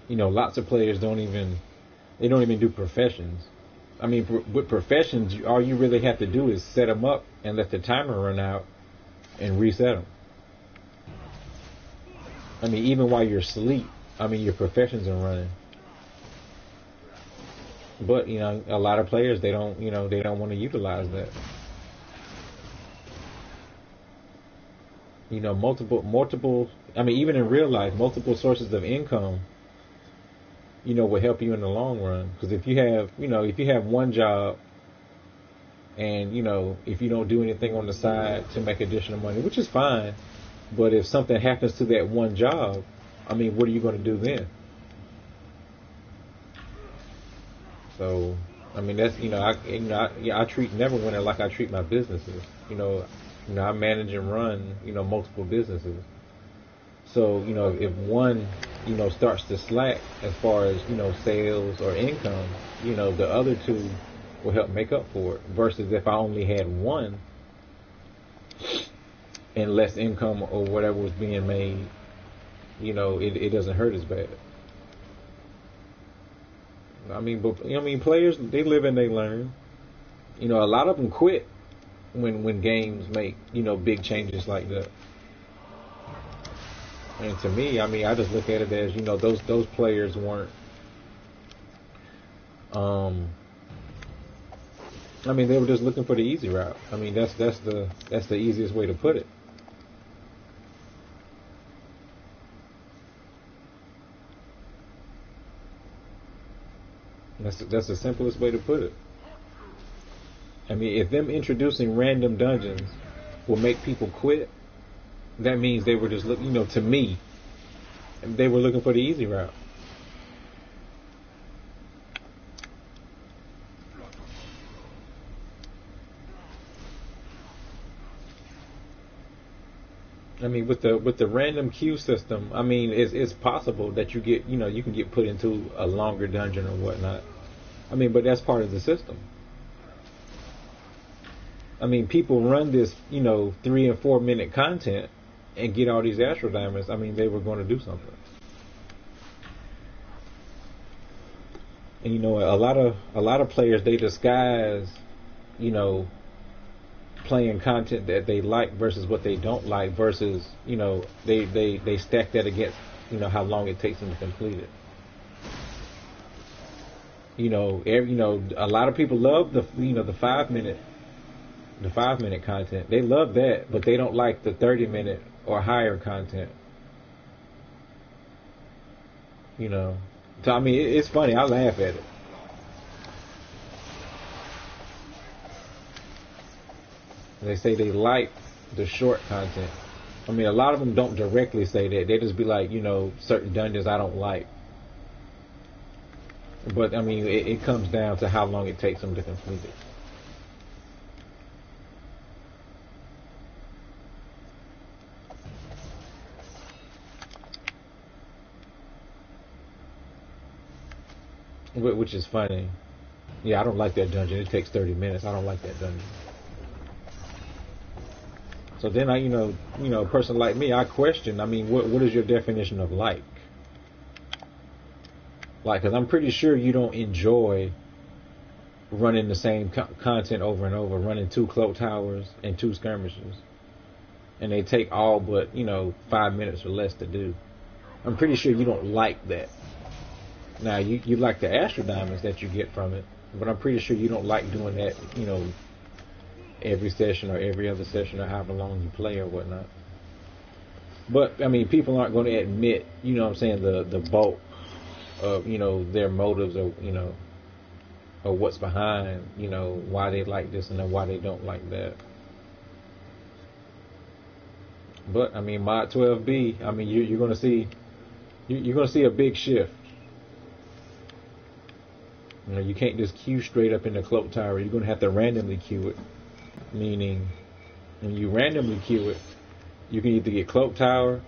You know, lots of players don't even do professions. I mean, with professions, all you really have to do is set them up and let the timer run out and reset them. I mean, even while you're asleep, I mean, your professions are running. But, you know, a lot of players, they don't want to utilize that. You know, multiple. I mean, even in real life, multiple sources of income, you know, will help you in the long run. Because if you have, you know, if you have one job, and you know, if you don't do anything on the side to make additional money, which is fine, but if something happens to that one job, I mean, what are you going to do then? So, I mean, that's, you know, I treat Neverwinter like I treat my businesses. I manage and run, you know, multiple businesses. So, you know, if one, you know, starts to slack as far as, you know, sales or income, you know, the other two will help make up for it. Versus if I only had one and less income or whatever was being made, you know, it doesn't hurt as bad. I mean, but you know, I mean, players, they live and they learn. You know, a lot of them quit when games make, you know, big changes like that. And to me, I mean, I just look at it as, you know, those players weren't. I mean, they were just looking for the easy route. I mean, that's the easiest way to put it. That's the simplest way to put it. I mean, if them introducing random dungeons will make people quit, that means they were just looking, you know, to me, they were looking for the easy route. I mean, with the random queue system, I mean, it's possible that you get, you know, you can get put into a longer dungeon or whatnot. I mean, but that's part of the system. I mean, people run this, you know, 3 and 4 minute content and get all these Astro Diamonds. I mean, they were going to do something. And you know, a lot of players, they disguise, you know, playing content that they like versus what they don't like versus, you know, they stack that against, you know, how long it takes them to complete it. You know, a lot of people love the 5 minute content. They love that, but they don't like the 30-minute or higher content. You know, so I mean, it's funny. I laugh at it. They say they like the short content. I mean, a lot of them don't directly say that. They just be like, you know, certain dungeons I don't like. But I mean, it comes down to how long it takes them to complete it. Which is funny. Yeah, I don't like that dungeon. It takes 30 minutes. I don't like that dungeon. So then a person like me, I question. I mean, what is your definition of like? Like, because I'm pretty sure you don't enjoy running the same content over and over, running 2 cloak towers and 2 skirmishes, and they take all but, you know, 5 minutes or less to do. I'm pretty sure you don't like that. Now, you like the Astro Diamonds that you get from it, but I'm pretty sure you don't like doing that, you know, every session or every other session or however long you play or whatnot. But, I mean, people aren't going to admit, you know what I'm saying, the bulk of, you know, their motives or, you know, or what's behind, you know, why they like this and then why they don't like that. But, I mean, Mod 12B, I mean, you're going to see, you're going to see a big shift. You know, you can't just queue straight up in the cloak tower. You're going to have to randomly queue it. Meaning, when you randomly queue it, you can either get cloak tower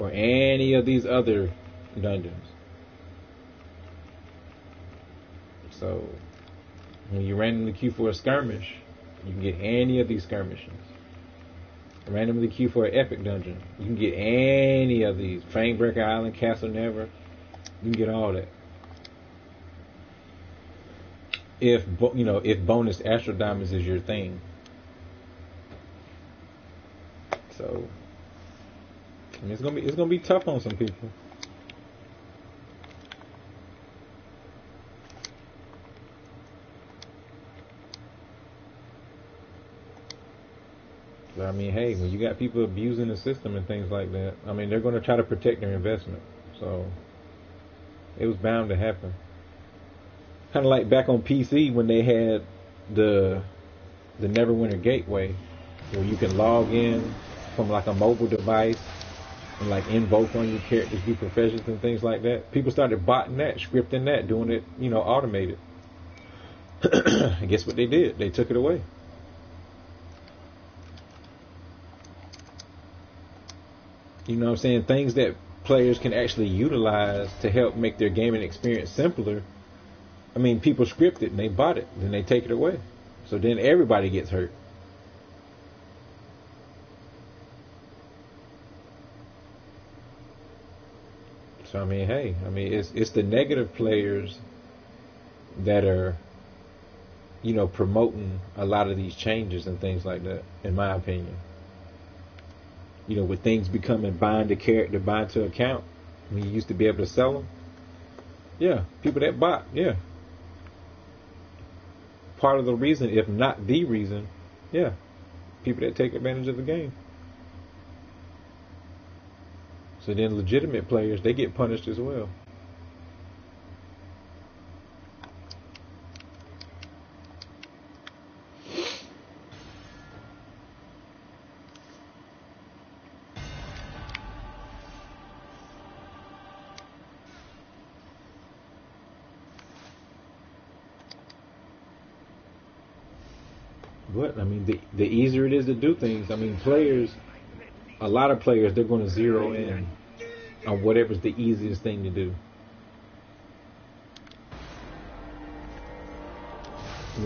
or any of these other dungeons. So, when you randomly queue for a skirmish, you can get any of these skirmishes. Randomly queue for an epic dungeon, you can get any of these. Fangbreaker Island, Castle Never, you can get all that. If bonus Astro Diamonds is your thing. So, I mean, it's gonna be tough on some people. But I mean, hey, when you got people abusing the system and things like that, I mean, they're going to try to protect their investment. So it was bound to happen. Kind of like back on PC when they had the Neverwinter gateway, where you can log in from like a mobile device and like invoke on your characters, do professions and things like that. People started botting that, scripting that, doing it, automated. And guess what they did? They took it away. You know what I'm saying? Things that players can actually utilize to help make their gaming experience simpler. I mean, people script it and they bought it, then they take it away. So then everybody gets hurt. So I mean, hey, it's the negative players that are, promoting a lot of these changes and things like that, in my opinion. With things becoming bind to character, bind to account, when you used to be able to sell them. Yeah, people that bought, yeah. Part of the reason, if not the reason, yeah, people that take advantage of the game. So then legitimate players, they get punished as well. But I mean, the easier it is to do things, I mean, a lot of players, they're going to zero in on whatever's the easiest thing to do.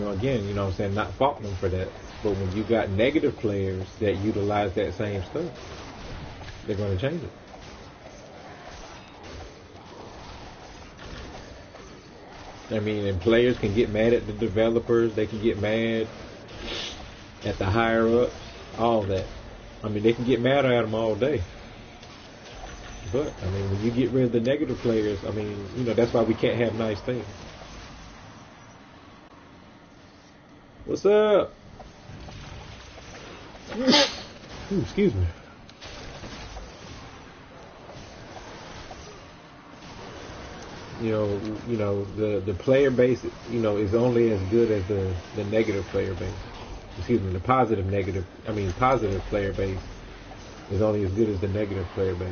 Again, I'm saying, not faulting them for that. But when you got negative players that utilize that same stuff, they're going to change it. I mean, and players can get mad at the developers, they can get mad at the higher ups, all that. I mean, they can get mad at them all day. But, I mean, when you get rid of the negative players, I mean, that's why we can't have nice things. What's up? Ooh, excuse me. The player base, is only as good as the negative player base. Excuse me, the positive player base is only as good as the negative player base.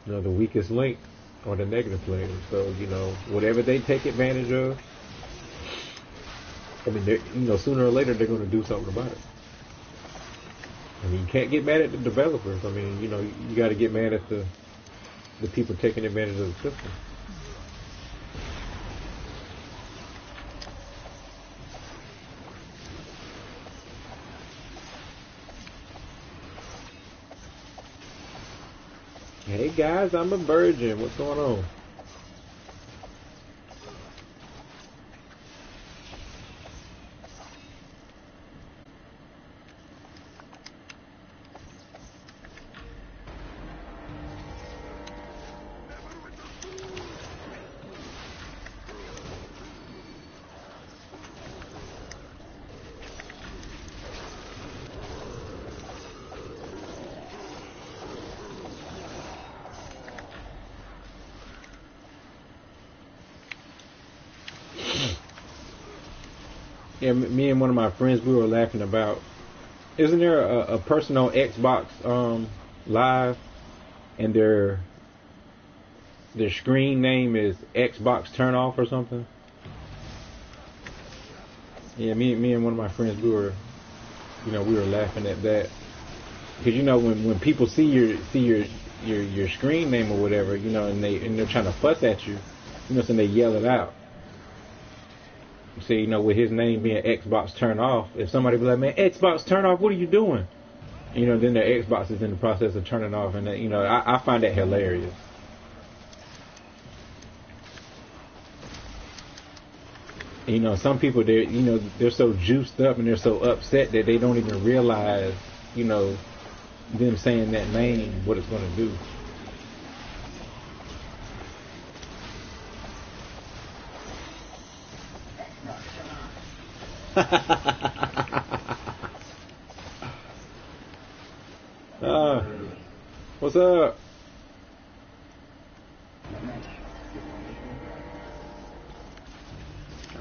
The weakest link are the negative players. So, whatever they take advantage of, I mean, sooner or later they're going to do something about it. I mean, you can't get mad at the developers. I mean, you got to get mad at the people taking advantage of the system. Hey guys, I'm a virgin. What's going on? Yeah, me and one of my friends, we were laughing about, isn't there a person on Xbox Live, and their screen name is Xbox Turn Off or something? Yeah, me and one of my friends, we were laughing at that, because when people see your screen name or whatever, and they're trying to fuss at you, so they yell it out. See, with his name being Xbox Turn Off, if somebody be like, man, Xbox Turn Off, what are you doing? Then their Xbox is in the process of turning off, and I find that hilarious. Some people, they're so juiced up and they're so upset that they don't even realize, them saying that name, what it's going to do. Ah, what's up?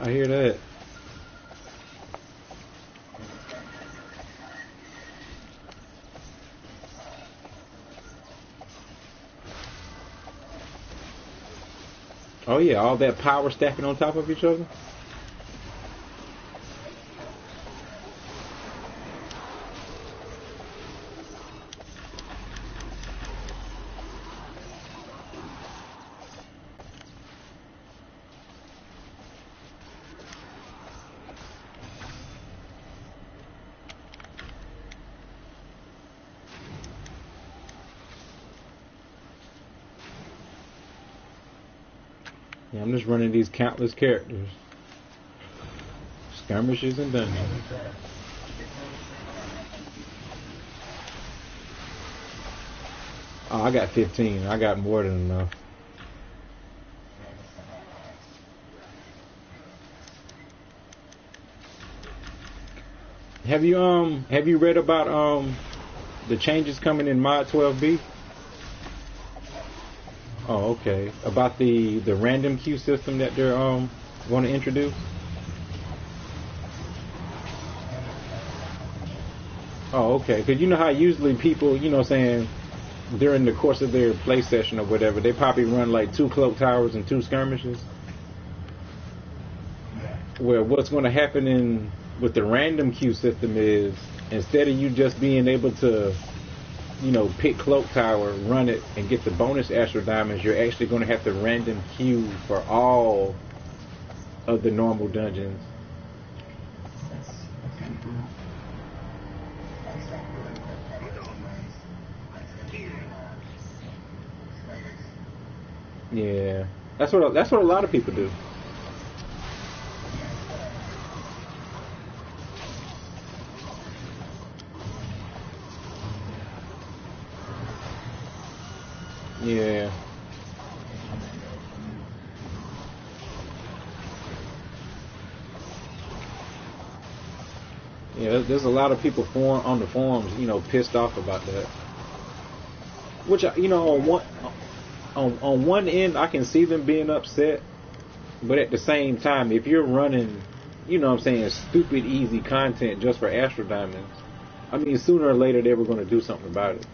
I hear that. Oh yeah, all that power stacking on top of each other. Yeah, I'm just running these countless characters. Skirmishes and dungeons. Oh, I got 15. I got more than enough. Have you read about the changes coming in Mod 12B? Oh, okay. About the random queue system that they're going to introduce. Oh, okay. Because you know how usually people, saying during the course of their play session or whatever, they probably run like 2 cloak towers and 2 skirmishes. Where what's going to happen with the random queue system is instead of you just being able to, pick cloak tower, run it, and get the bonus Astro Diamonds, you're actually going to have to random queue for all of the normal dungeons. Yeah, that's what a lot of people do. Yeah. Yeah, there's a lot of people on the forums, pissed off about that. Which, on one end, I can see them being upset, but at the same time, if you're running, stupid easy content just for Astro Diamonds, I mean, sooner or later they were going to do something about it.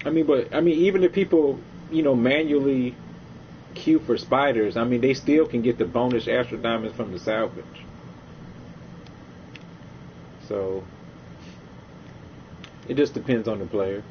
Even if people, manually queue for spiders, they still can get the bonus Astro Diamonds from the salvage. So, it just depends on the player.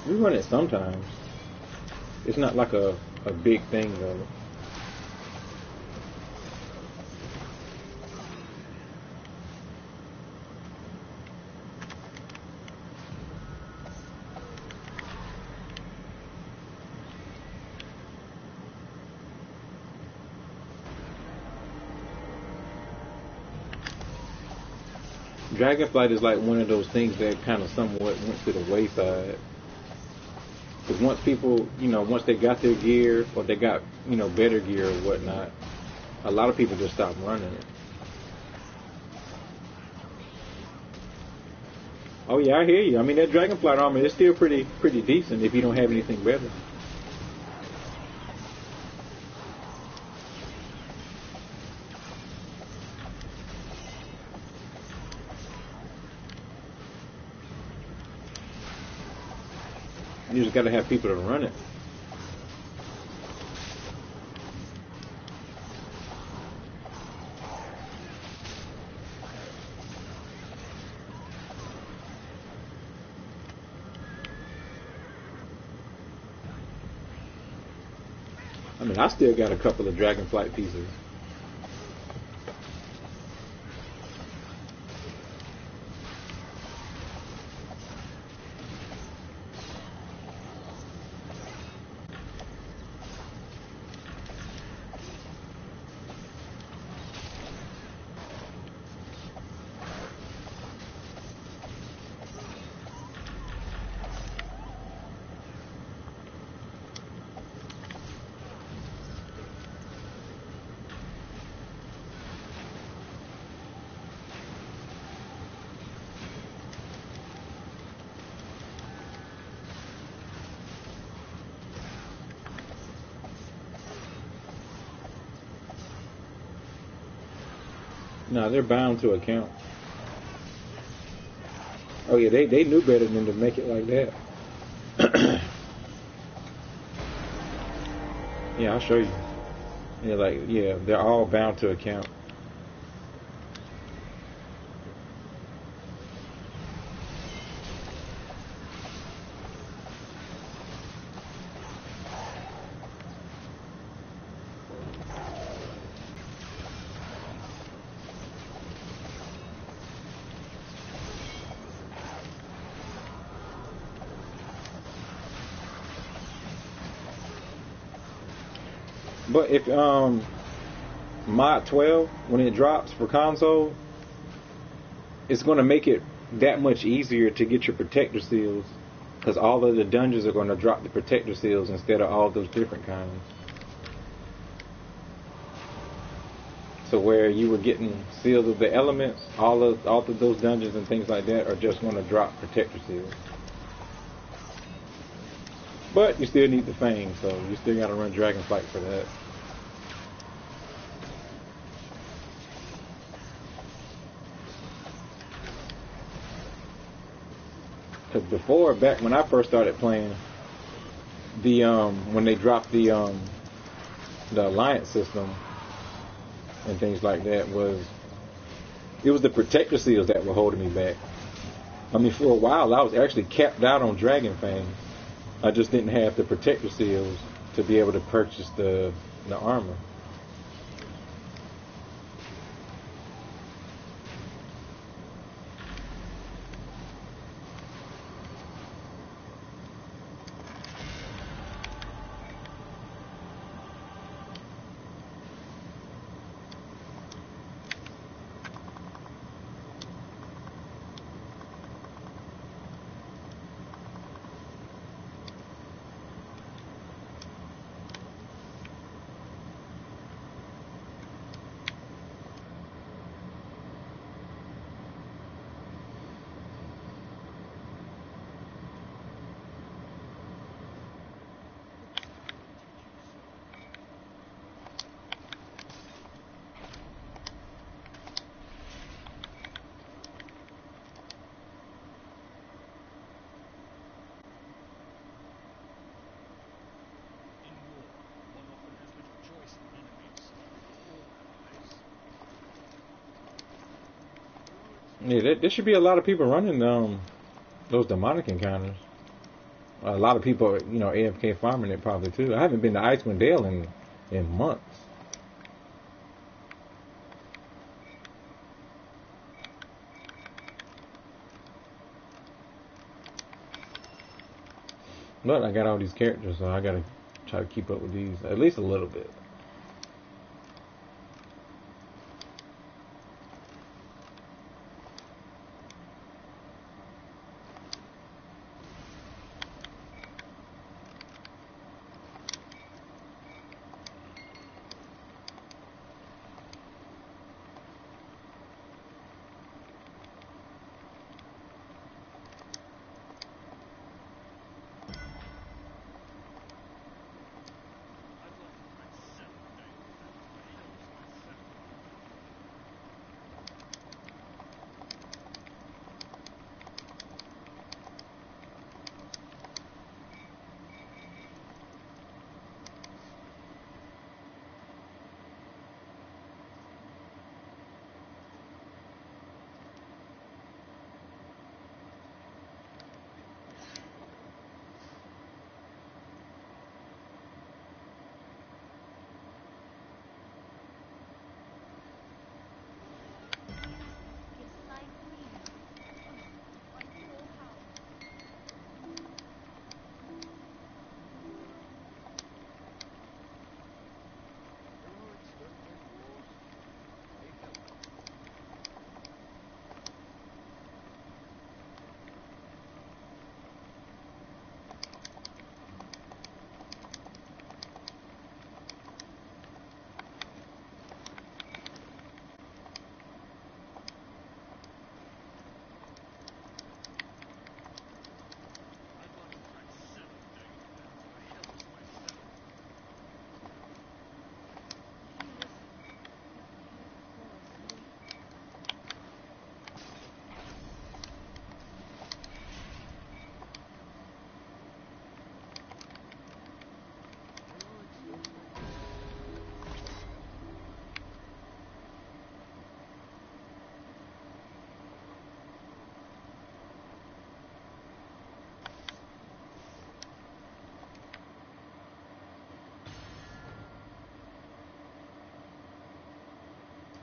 We run it sometimes. It's not like a big thing though. Dragonflight is like one of those things that kind of somewhat went to the wayside. Because once people, once they got their gear or they got, better gear or whatnot, A lot of people just stopped running it. Oh yeah, I hear you. I mean, that dragonfly armor is still pretty decent if you don't have anything better. You just gotta have people to run it. I mean, I still got a couple of dragonflight pieces. No, they're bound to account. Oh yeah, they knew better than to make it like that. Yeah, I'll show you. Yeah, they're all bound to account. But if mod 12, when it drops for console, it's going to make it that much easier to get your protector seals, because all of the dungeons are going to drop the protector seals instead of all those different kinds. So where you were getting seals of the elements, all of those dungeons and things like that are just going to drop protector seals. But you still need the Fang, so you still got to run Dragonflight for that. Because before, back when I first started playing, when they dropped the alliance system and things like that, it was the protector seals that were holding me back. I mean, for a while I was actually capped out on Dragon Fang. I just didn't have the protector seals to be able to purchase the armor. Yeah, there should be a lot of people running those demonic encounters. A lot of people, AFK farming it probably too. I haven't been to Icewind Dale in months. But I got all these characters, so I gotta try to keep up with these at least a little bit.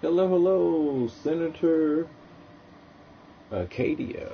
Hello, hello, Senator Acadia.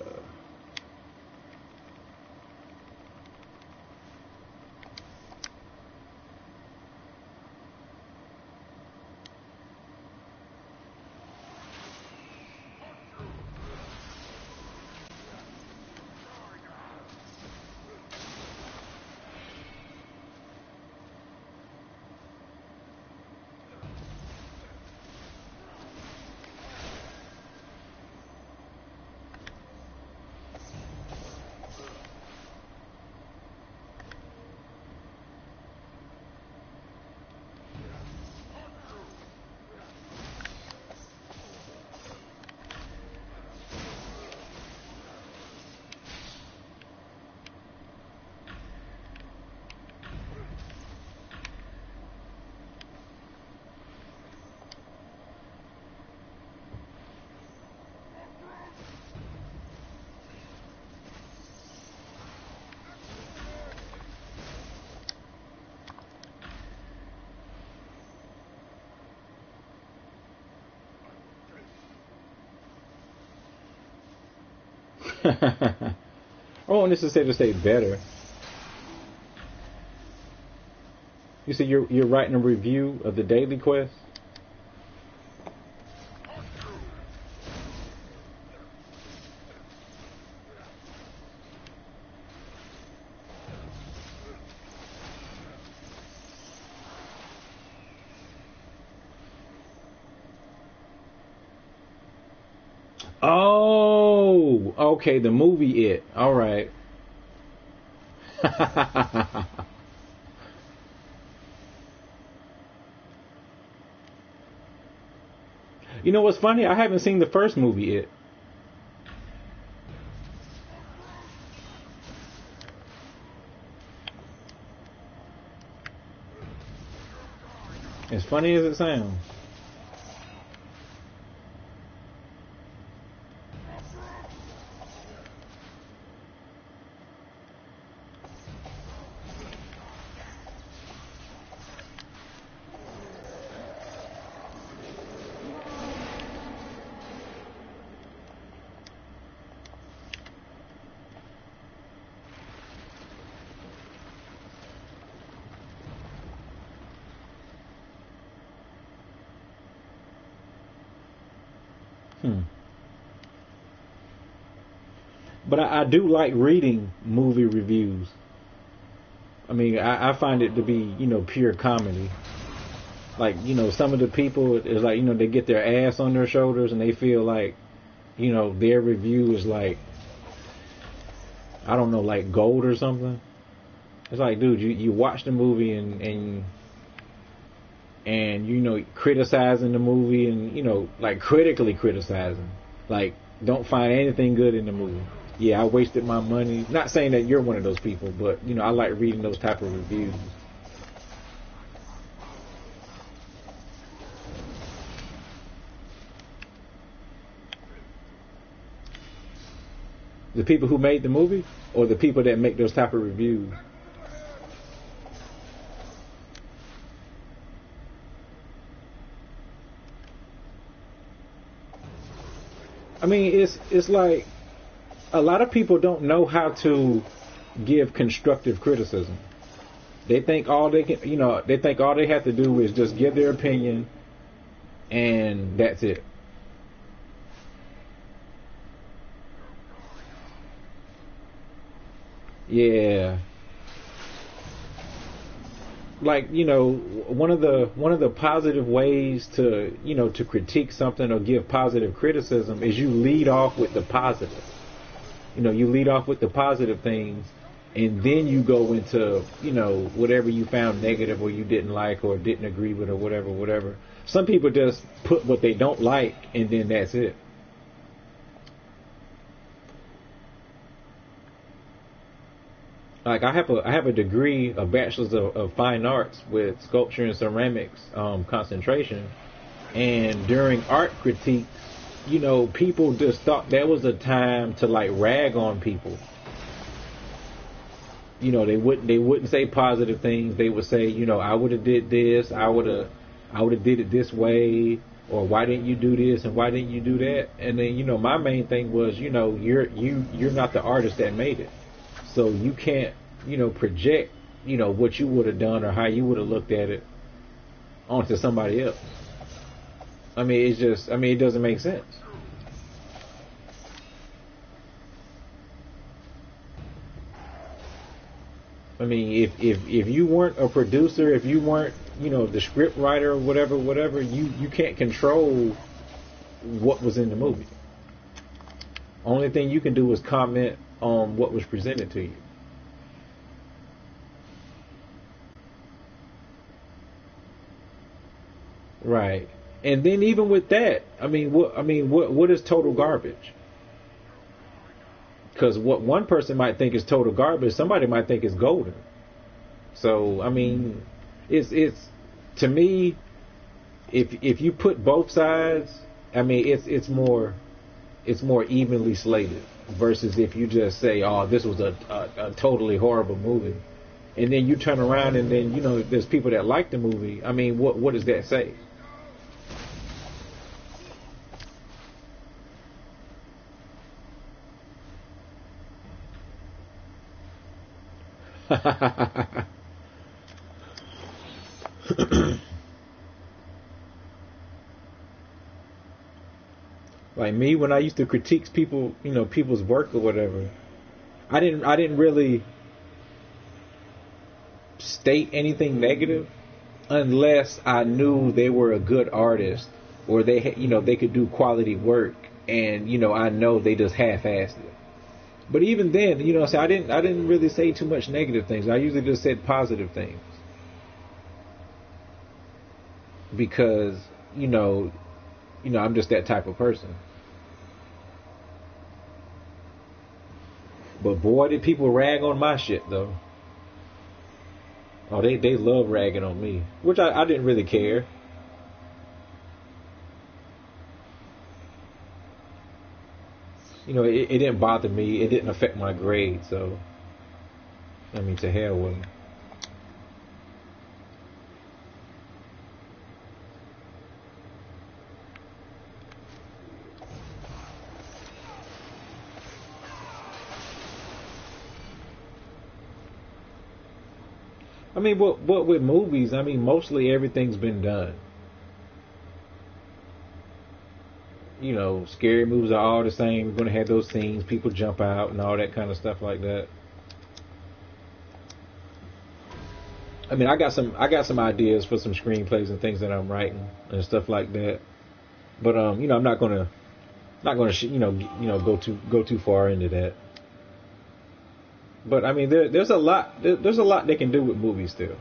Oh, and this is to say better. You said you're writing a review of the daily quest? Oh, okay, the movie It. All right. You know what's funny? I haven't seen the first movie It. As funny as it sounds. But I do like reading movie reviews. I mean, I find it to be, pure comedy. Like, some of the people is like, they get their ass on their shoulders and they feel like, their review is like, I don't know, like gold or something. It's like, dude, you watch the movie and criticizing the movie and, like critically criticizing. Like, don't find anything good in the movie. Yeah, I wasted my money. Not saying that you're one of those people, but, I like reading those type of reviews. The people who made the movie or the people that make those type of reviews? I mean, it's like a lot of people don't know how to give constructive criticism. They think all they can, they think all they have to do is just give their opinion and that's it. Yeah. Like, one of the positive ways to, to critique something or give positive criticism is you lead off with the positive. You lead off with the positive things and then you go into, whatever you found negative or you didn't like or didn't agree with or whatever. Some people just put what they don't like and then that's it. Like I have a degree, a bachelor's of fine arts with sculpture and ceramics concentration, and during art critiques, people just thought that was a time to like rag on people. They wouldn't say positive things. They would say, I would have did this, I would have did it this way, or why didn't you do this and why didn't you do that? And then, you know, my main thing was, you know, you're not the artist that made it, so you can't, you know, project, you know, what you would have done or how you would have looked at it onto somebody else. I mean, it's just, I mean, it doesn't make sense. I mean, if you weren't a producer, if you weren't, you know, the script writer or whatever, you can't control what was in the movie. Only thing you can do is comment on what was presented to you. Right. And then even with that, what is total garbage? Because what one person might think is total garbage, somebody might think is golden. So, I mean, it's to me, if you put both sides, I mean, it's more evenly slated versus if you just say, oh, this was a totally horrible movie, and then you turn around and then, you know, there's people that like the movie. I mean, what does that say? Like me, when I used to critique people, you know, people's work or whatever, I didn't really state anything negative unless I knew they were a good artist or they, you know, they could do quality work, and, you know, I know they just half-assed it. But even then, you know, so I didn't really say too much negative things. I usually just said positive things. Because, you know, I'm just that type of person. But boy, did people rag on my shit though. Oh, they love ragging on me, which I didn't really care. You know, it didn't bother me. It didn't affect my grade, so, I mean, to hell with them. I mean, what with movies, I mean, mostly everything's been done. You know, scary movies are all the same. We're going to have those scenes, people jump out and all that kind of stuff like that. I mean, I got some ideas for some screenplays and things that I'm writing and stuff like that. But you know, I'm not gonna go too far into that. But I mean, there's a lot they can do with movies still.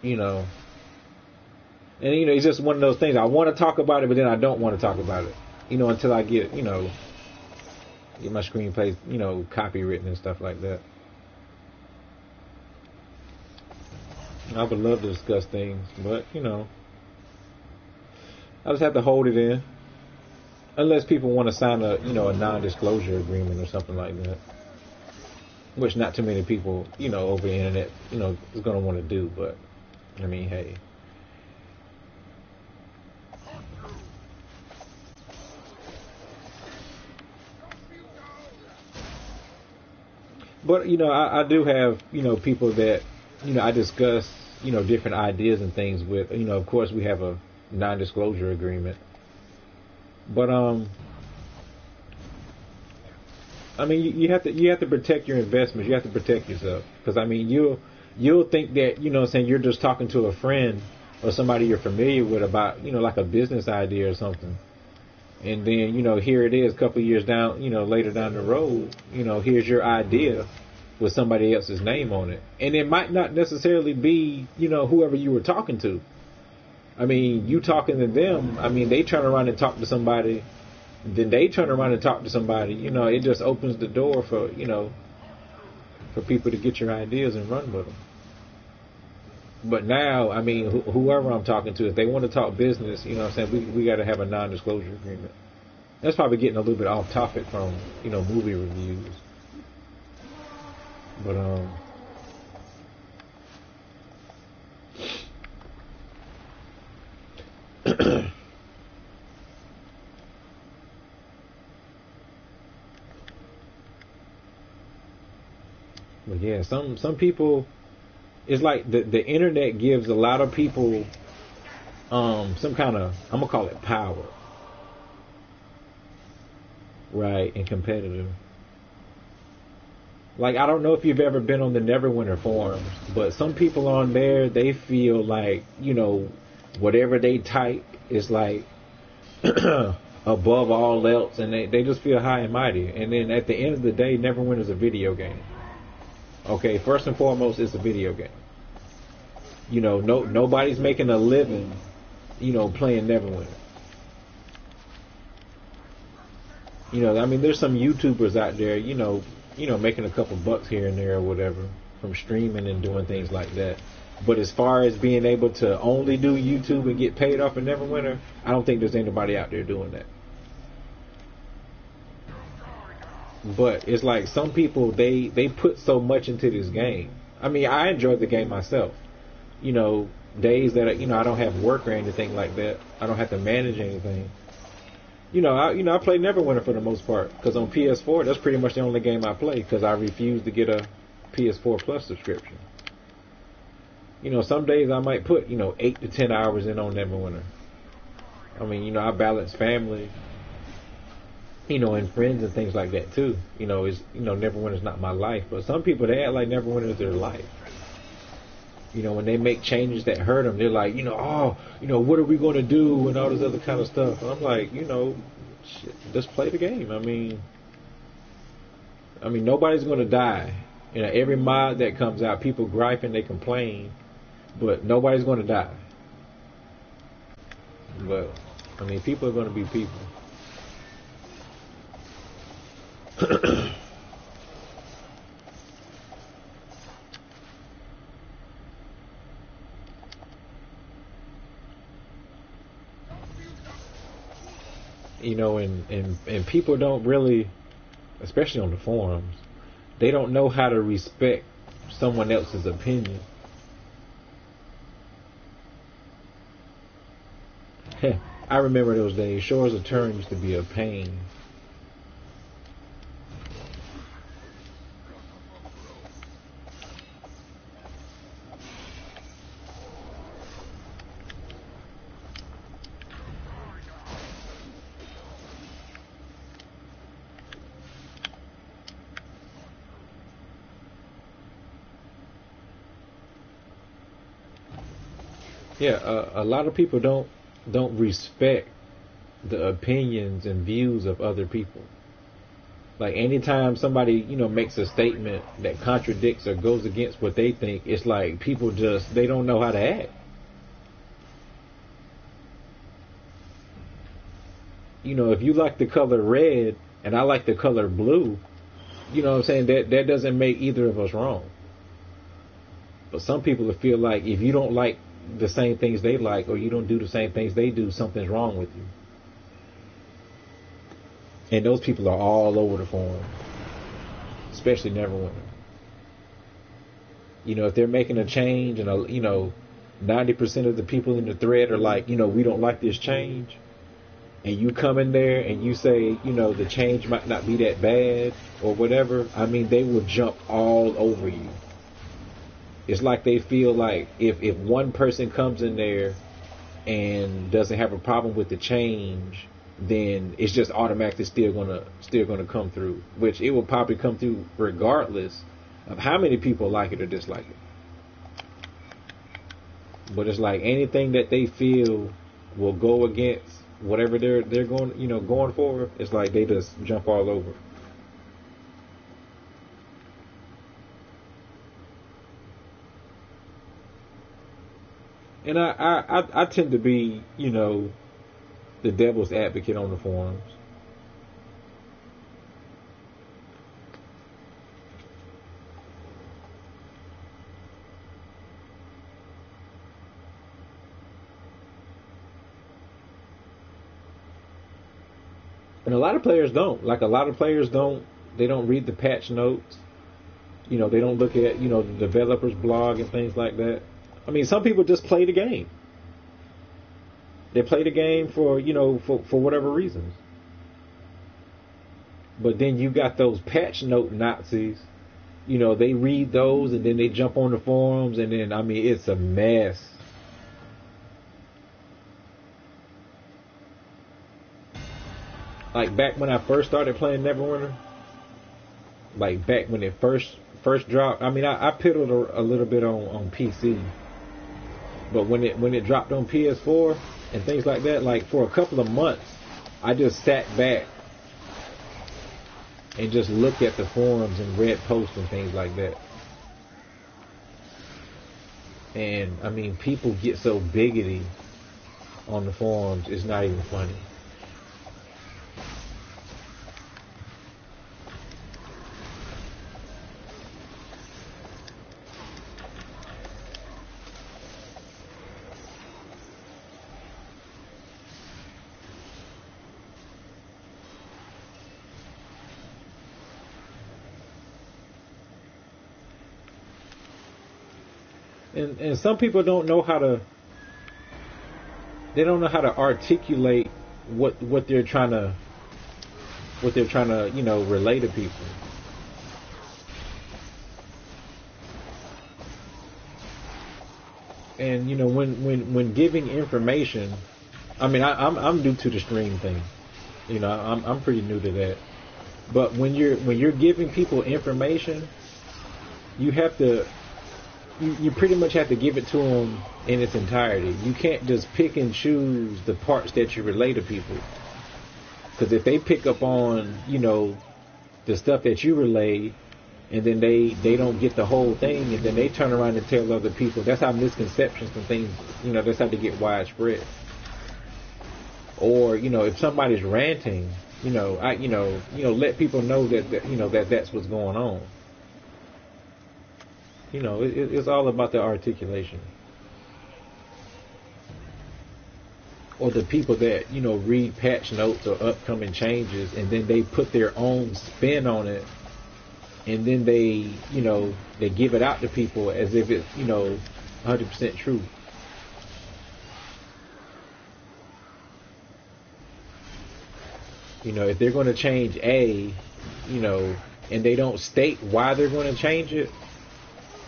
You know, and you know, it's just one of those things. I want to talk about it, but then I don't want to talk about it. You know, until I get my screenplays, you know, copywritten and stuff like that. I would love to discuss things, but you know, I just have to hold it in, unless people want to sign a non-disclosure agreement or something like that, which not too many people, you know, over the internet, you know, is going to want to do. But I mean, hey. But, you know, I do have, you know, people that, you know, I discuss, you know, different ideas and things with. You know, of course, we have a non-disclosure agreement. But, I mean, you have to protect your investments. You have to protect yourself. Because, I mean, you'll think that, you know, saying you're just talking to a friend or somebody you're familiar with about, you know, like a business idea or something. And then, you know, here it is a couple of years down, you know, later down the road, you know, here's your idea with somebody else's name on it. And it might not necessarily be, you know, whoever you were talking to. I mean, you talking to them, I mean, they turn around and talk to somebody, then they turn around and talk to somebody. You know, it just opens the door for, you know, for people to get your ideas and run with them. But now, I mean, whoever I'm talking to, if they want to talk business, you know what I'm saying, we got to have a non-disclosure agreement. That's probably getting a little bit off topic from, you know, movie reviews. But, But yeah, some people, it's like the internet gives a lot of people some kind of, I'm gonna call it power, right, and competitive. Like, I don't know if you've ever been on the Neverwinter forums, but some people on there, they feel like, whatever they type is like above all else, and they just feel high and mighty. And then at the end of the day, Neverwinter's a video game. Okay, first and foremost, it's a video game. Nobody's making a living, playing Neverwinter. There's some YouTubers out there, making a couple bucks here and there or whatever from streaming and doing things like that. But as far as being able to only do YouTube and get paid off of Neverwinter, I don't think there's anybody out there doing that. But it's like some people, they put so much into this game. I enjoyed the game myself. Days that I don't have work or anything like that, I don't have to manage anything. I play Neverwinter for the most part, because on PS4 that's pretty much the only game I play, because I refuse to get a PS4 Plus subscription. Some days I might put 8 to 10 hours in on Neverwinter. I balance family, and friends and things like that too. Neverwinter's not my life, but some people, they act like Neverwinter is their life. When they make changes that hurt them, they're like, what are we going to do and all this other kind of stuff. And I'm like, shit, just play the game. Nobody's going to die. Every mod that comes out, people gripe and they complain, but nobody's going to die. But people are going to be people. And people don't really, especially on the forums, they don't know how to respect someone else's opinion. I remember those days. Shores of Turn used to be a pain. Yeah, a lot of people don't respect the opinions and views of other people. Like, anytime somebody, makes a statement that contradicts or goes against what they think, it's like people they don't know how to act. If you like the color red and I like the color blue, that doesn't make either of us wrong. But some people feel like if you don't like the same things they like, or you don't do the same things they do, something's wrong with you. And those people are all over the forum, especially Neverwinter. If they're making a change and 90% of the people in the thread are like, we don't like this change, and you come in there and you say, the change might not be that bad or whatever, they will jump all over you. It's like they feel like if one person comes in there and doesn't have a problem with the change, then it's just automatically still gonna come through. Which it will probably come through regardless of how many people like it or dislike it. But it's like anything that they feel will go against whatever they're going for, it's like they just jump all over. And I tend to be, the devil's advocate on the forums. And a lot of players don't. Like, a lot of players they don't read the patch notes. They don't look at, the developer's blog and things like that. Some people just play the game. They play the game for whatever reasons. But then you got those patch note Nazis you know, they read those and then they jump on the forums, and then, I mean, it's a mess. Like back when I first started playing Neverwinter, like back when it first dropped, I mean, I piddled a little bit on PC, but when it dropped on PS4 and things like that, like for a couple of months, I just sat back and just looked at the forums and read posts and things like that. And I mean, people get so bigoted on the forums, it's not even funny. And some people don't know how to articulate what they're trying to you know, relay to people. And you know, when giving information, I mean, I'm new to the stream thing, you know, I'm pretty new to that. But when you're giving people information, you have to. You pretty much have to give it to them in its entirety. You can't just pick and choose the parts that you relay to people. Because if they pick up on, you know, the stuff that you relay, and then they don't get the whole thing, and then they turn around and tell other people, that's how misconceptions and things, you know, that's how they get widespread. Or, you know, if somebody's ranting, you know, let people know that you know, that's what's going on. You know, it's all about the articulation. Or the people that, you know, read patch notes or upcoming changes, and then they put their own spin on it, and then they, you know, they give it out to people as if it's, you know, 100% true. You know, if they're going to change A, you know, and they don't state why they're going to change it,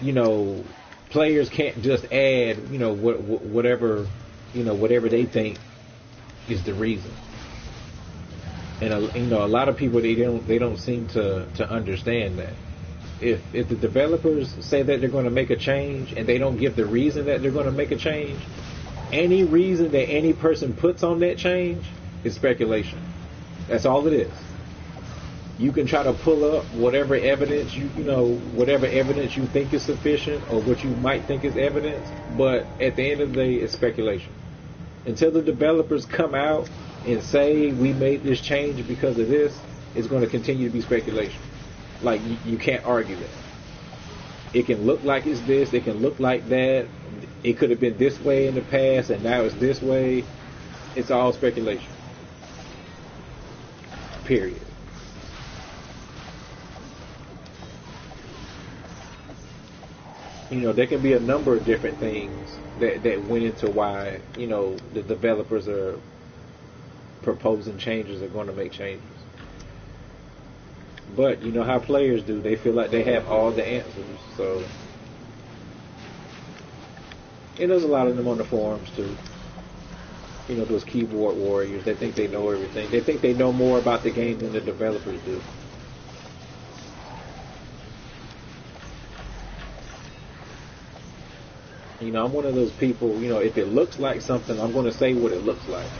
you know, players can't just add, you know, whatever they think is the reason. And you know, a lot of people, they don't seem to understand that. If the developers say that they're going to make a change and they don't give the reason that they're going to make a change, any reason that any person puts on that change is speculation. That's all it is. You can try to pull up whatever evidence whatever evidence you think is sufficient, or what you might think is evidence, but at the end of the day, it's speculation. Until the developers come out and say we made this change because of this, it's going to continue to be speculation. Like, you can't argue that. It can look like it's this, it can look like that, it could have been this way in the past and now it's this way. It's all speculation. Period. You know, there can be a number of different things that went into why, you know, the developers are proposing changes, are going to make changes. But you know how players do, they feel like they have all the answers. So, and there's a lot of them on the forums too. You know, those keyboard warriors, they think they know everything. They think they know more about the game than the developers do. You know, I'm one of those people, you know, if it looks like something, I'm going to say what it looks like,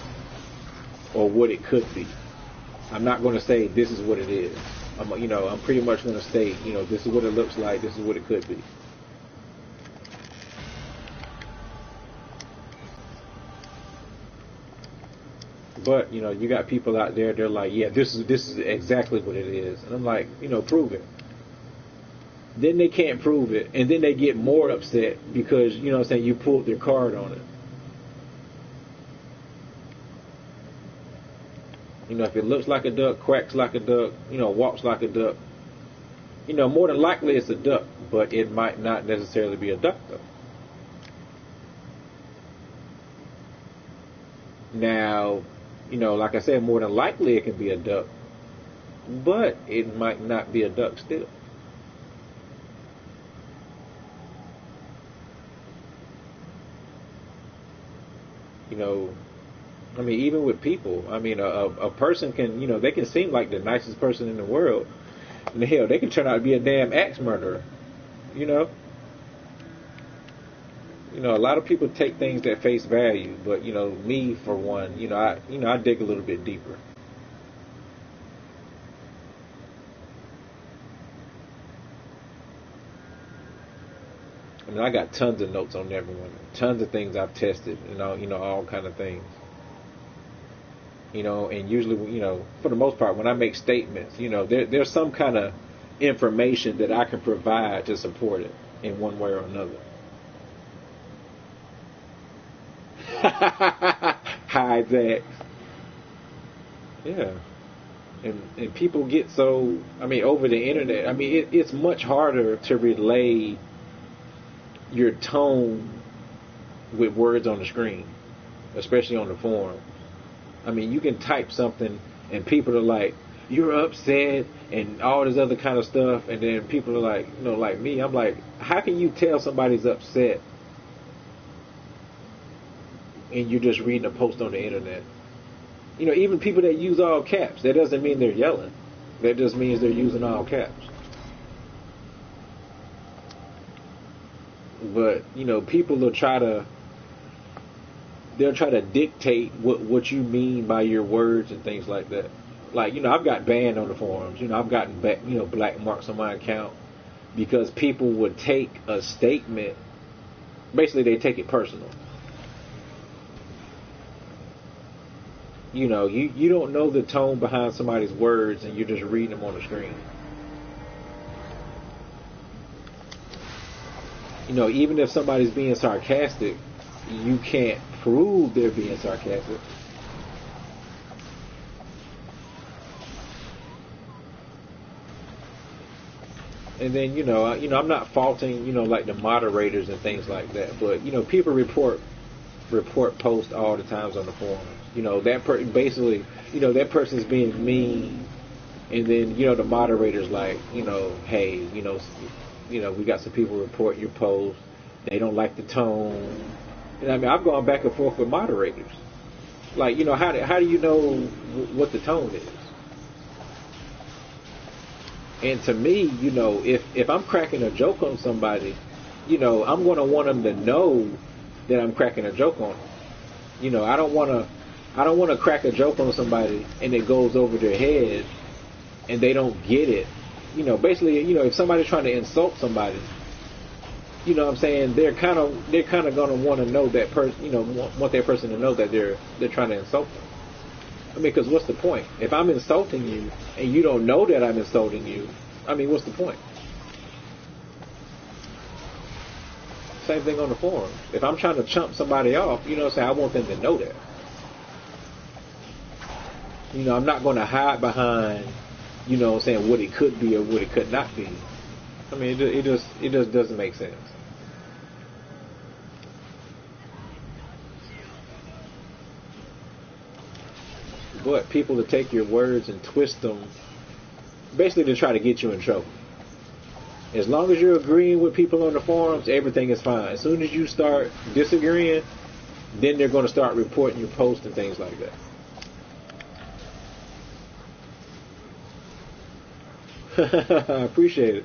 or what it could be. I'm not going to say this is what it is. I'm pretty much going to state, you know, this is what it looks like, this is what it could be. But, you know, you got people out there, they're like, yeah, this is exactly what it is. And I'm like, you know, prove it. Then they can't prove it, and then they get more upset because, you know what I'm saying, you pulled their card on it. You know, if it looks like a duck, quacks like a duck, you know, walks like a duck, you know, more than likely it's a duck, but it might not necessarily be a duck, though. Now, you know, like I said, more than likely it can be a duck, but it might not be a duck still. You know, I mean, even with people, I mean, a person can, you know, they can seem like the nicest person in the world, and hell, they can turn out to be a damn axe murderer. You know. You know, a lot of people take things at face value, but you know, me for one, I dig a little bit deeper. I mean, I got tons of notes on Neverwinter, tons of things I've tested, and all kind of things. You know, and usually, you know, for the most part, when I make statements, you know, there's some kind of information that I can provide to support it in one way or another. Hide that. Yeah. And people get so, I mean, over the internet, I mean, it's much harder to relay your tone with words on the screen, especially on the forum. I mean, you can type something and people are like, you're upset and all this other kind of stuff, and then people are like, you know, like me, I'm like, how can you tell somebody's upset and you're just reading a post on the internet? You know, even people that use all caps, that doesn't mean they're yelling. That just means they're using all caps. But, you know, people will they'll try to dictate what you mean by your words and things like that. Like, you know, I've got banned on the forums. You know, I've gotten back, you know, black marks on my account because people would take a statement, basically they take it personal. You know, you don't know the tone behind somebody's words and you're just reading them on the screen. You know, even if somebody's being sarcastic, you can't prove they're being sarcastic. And then, you know, I'm not faulting, you know, like the moderators and things like that, but you know, people report posts all the times on the forums. You know, basically, you know, that person's being mean, and then, you know, the moderator's like, you know, hey, you know, we got some people report your post. They don't like the tone. And I mean, I've gone back and forth with moderators. Like, you know, how do you know what the tone is? And to me, you know, if I'm cracking a joke on somebody, you know, I'm going to want them to know that I'm cracking a joke on them. You know, I don't want to crack a joke on somebody and it goes over their head and they don't get it. You know, basically, you know, if somebody's trying to insult somebody, you know what I'm saying, they're kind of going to want to know that person, you know, want that person to know that they're trying to insult them. I mean, because what's the point? If I'm insulting you and you don't know that I'm insulting you, I mean, what's the point? Same thing on the forums. If I'm trying to chump somebody off, you know what I'm saying, I want them to know that. You know, I'm not going to hide behind, you know what I'm saying, what it could be or what it could not be. I mean, it just doesn't make sense. But people to take your words and twist them, basically to try to get you in trouble. As long as you're agreeing with people on the forums, everything is fine. As soon as you start disagreeing, then they're going to start reporting your posts and things like that. I appreciate it.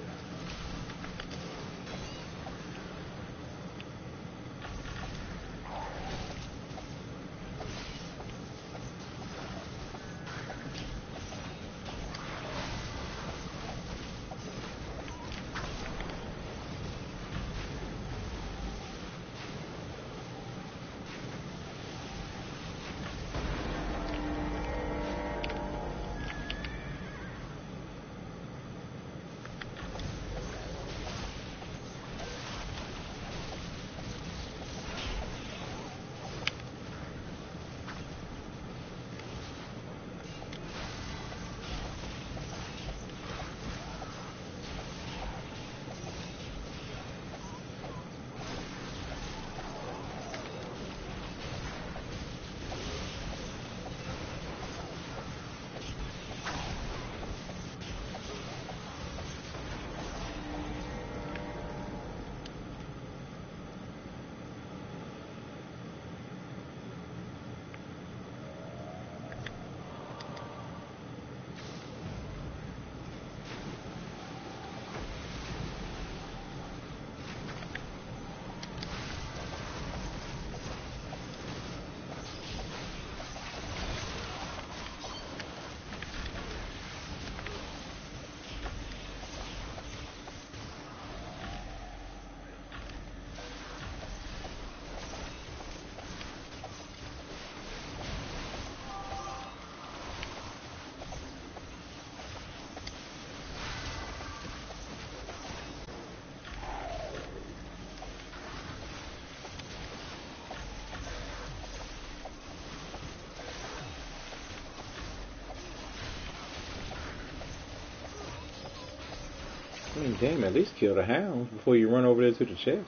I mean, damn, at least kill the hounds before you run over there to the chest.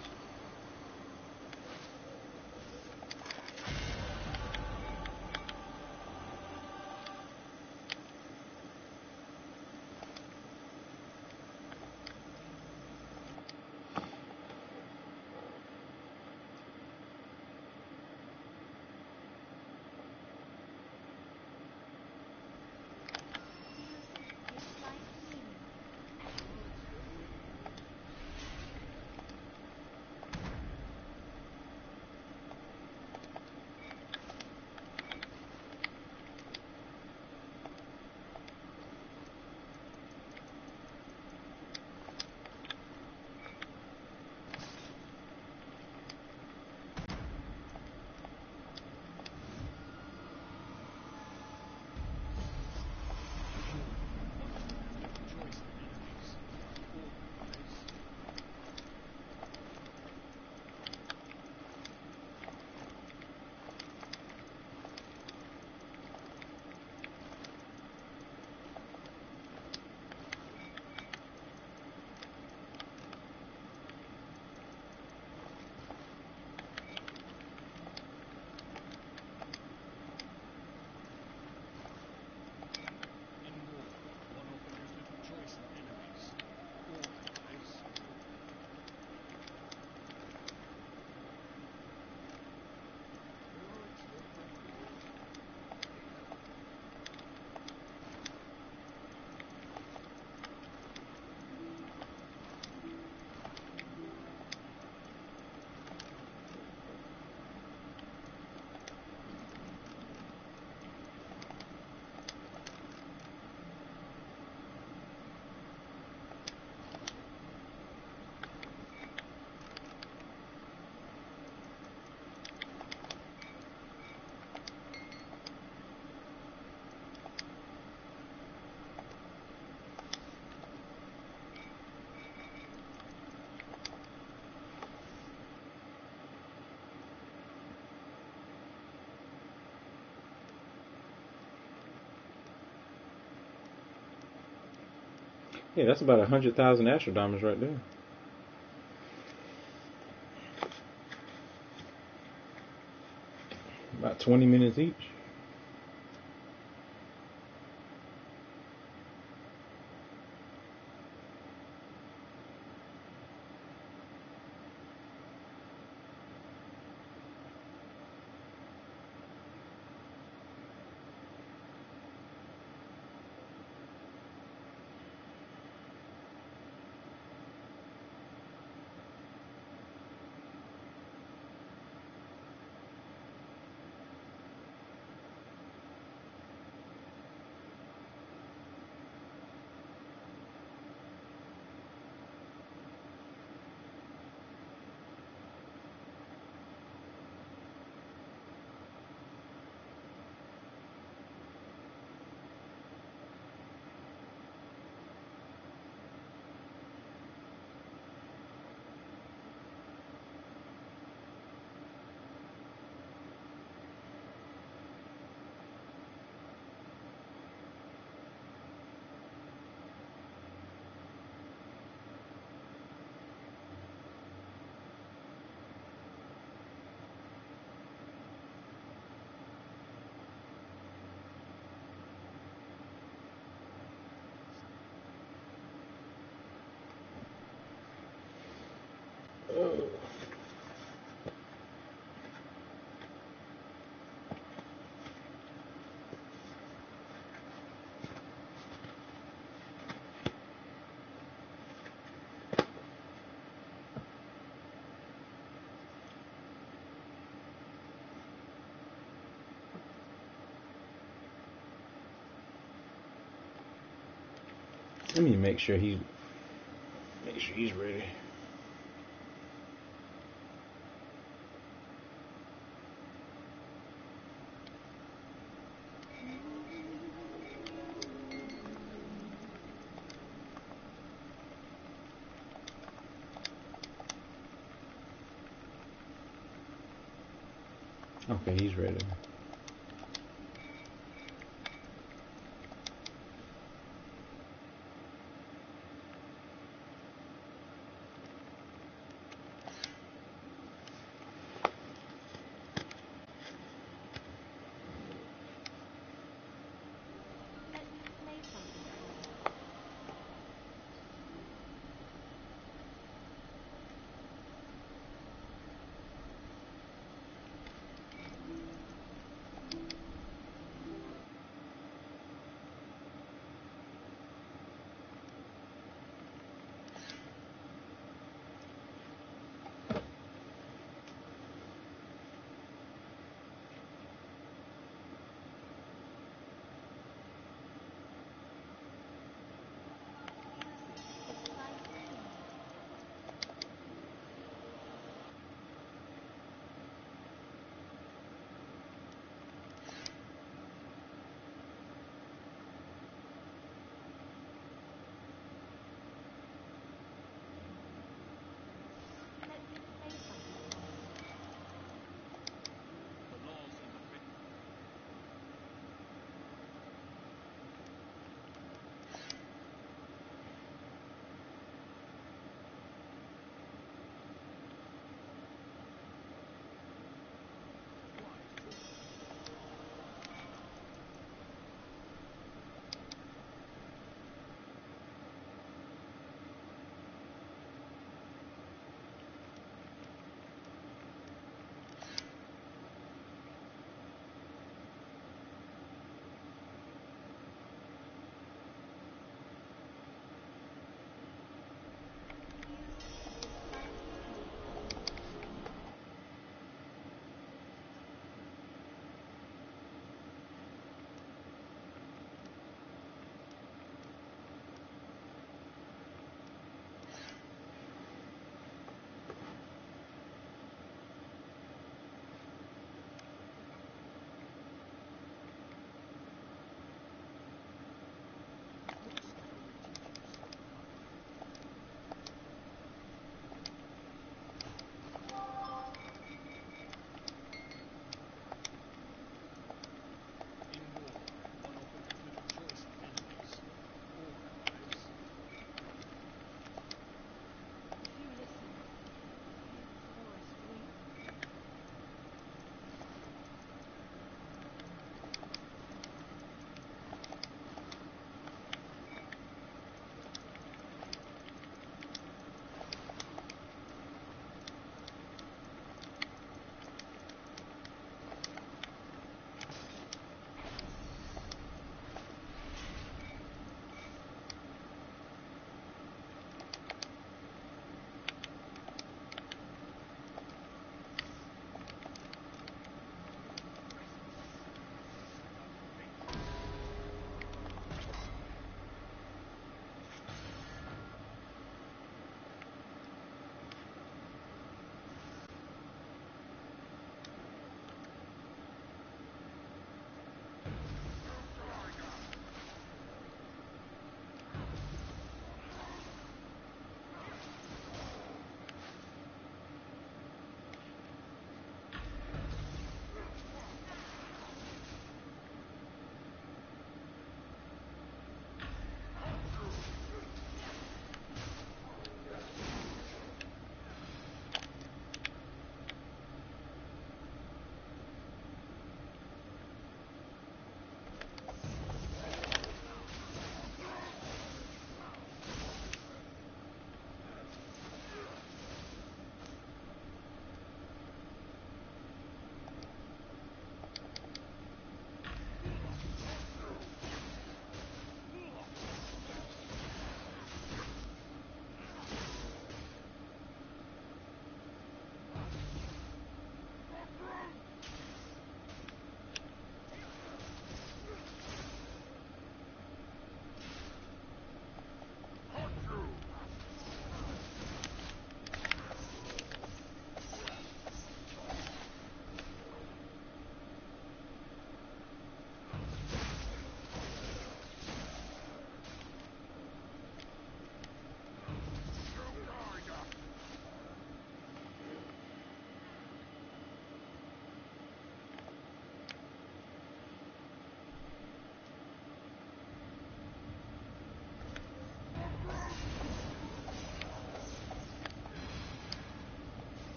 Yeah, that's about 100,000 astral diamonds right there. About 20 minutes each. Let me make sure he's ready. Okay, he's ready.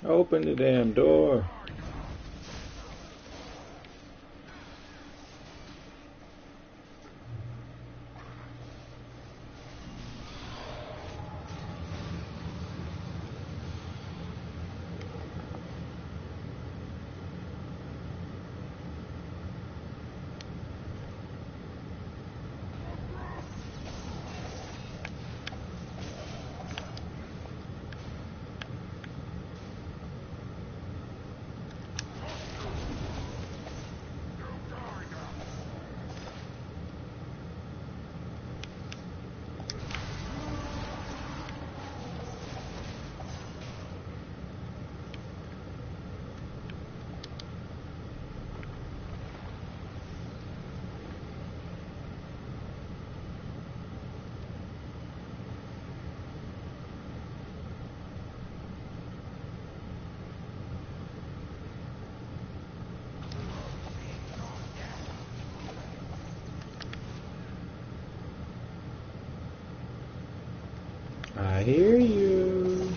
Open the damn door. I hear you.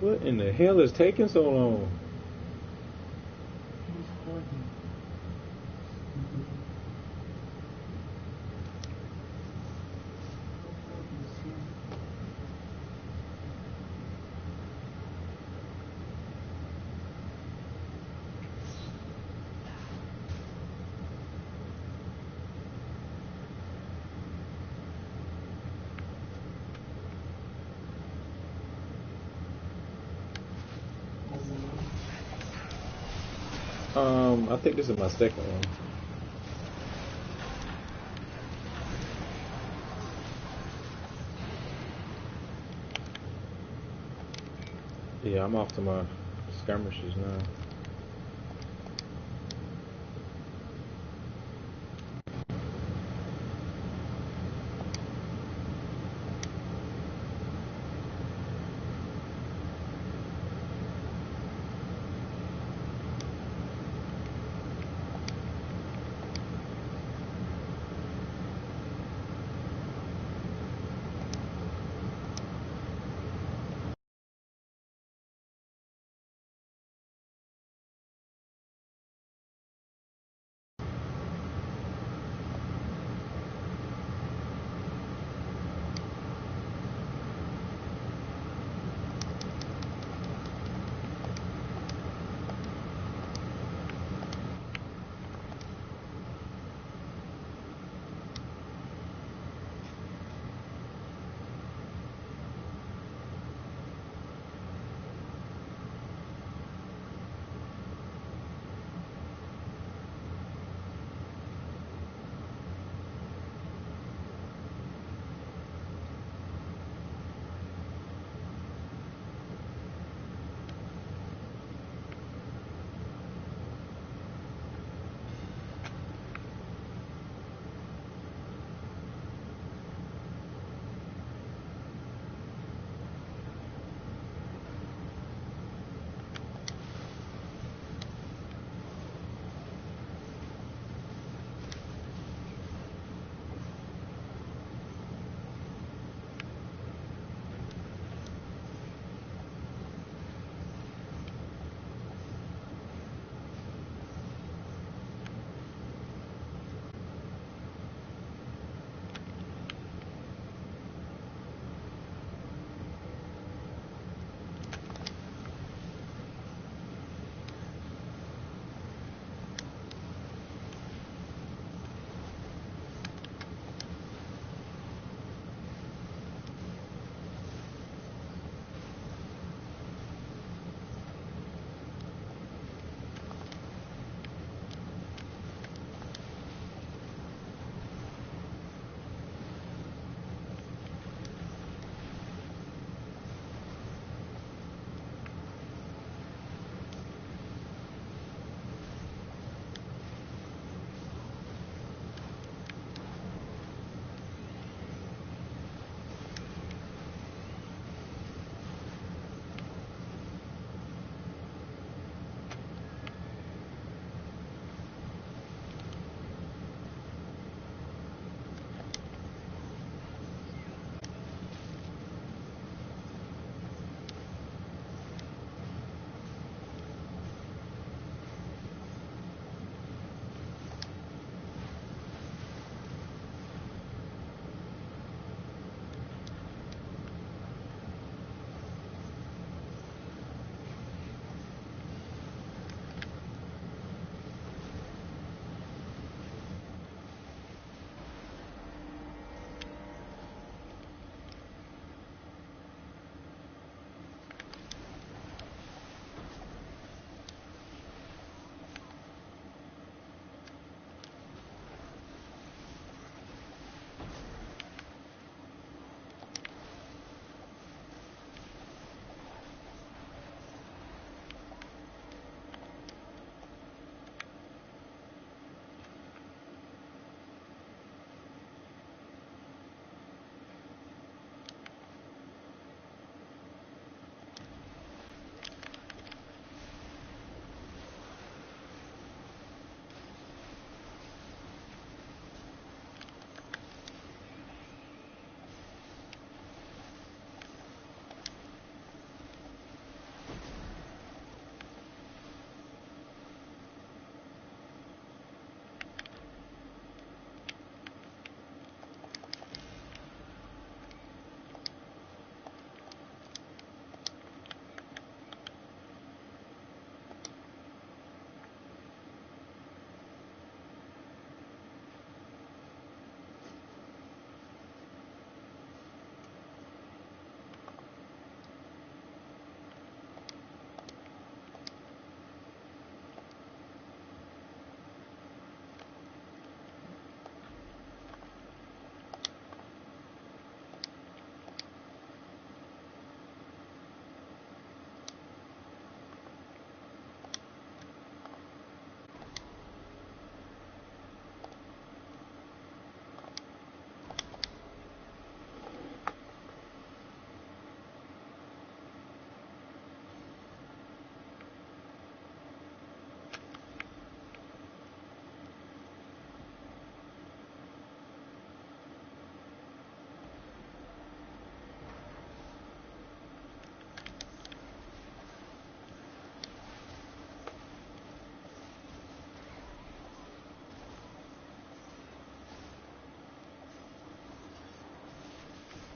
What in the hell is taking so long? I think this is my second one. Yeah, I'm off to my skirmishes now.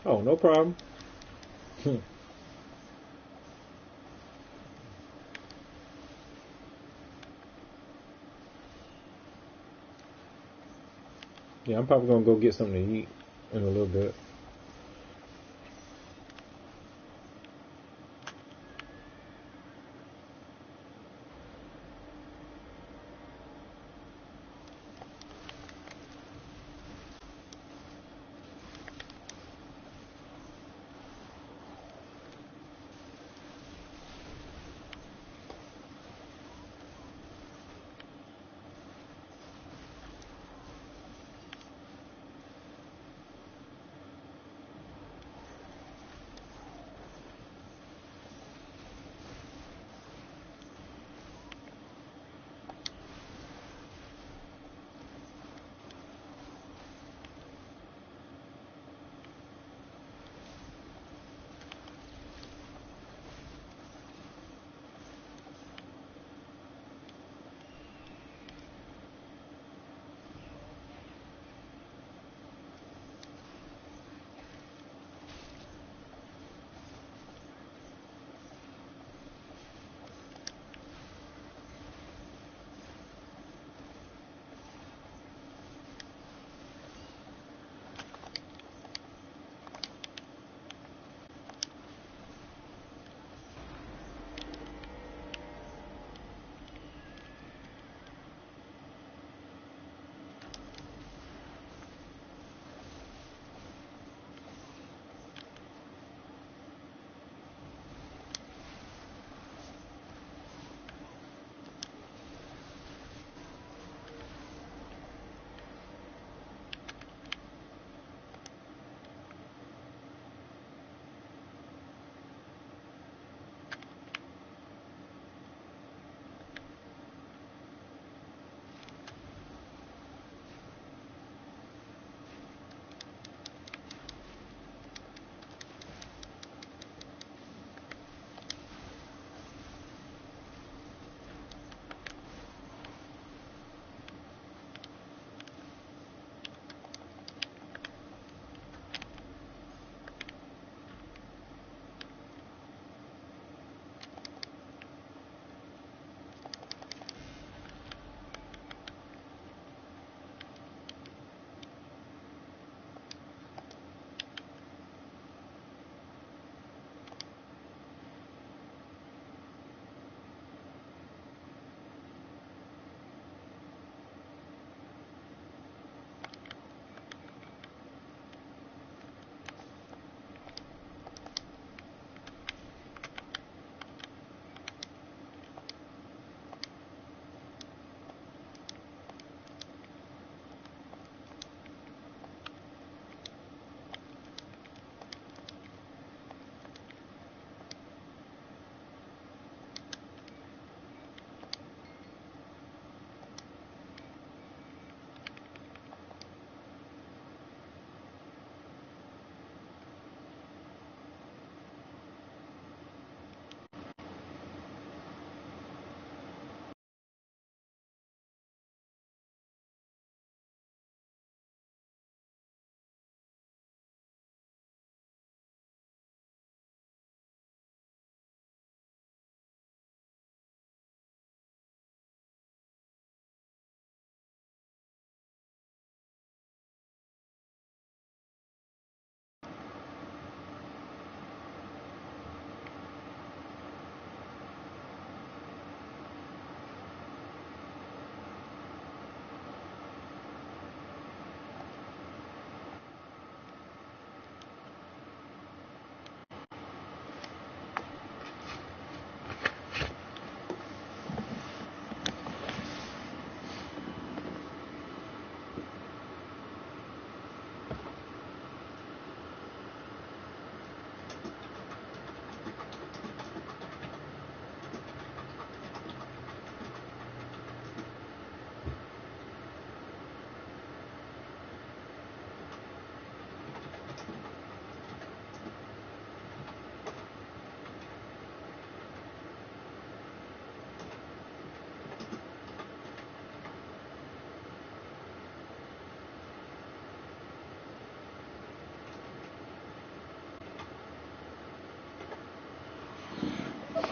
Oh, no problem. Yeah, I'm probably gonna go get something to eat in a little bit.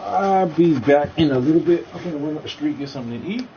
I'll be back in a little bit. I'm gonna run up the street, get something to eat.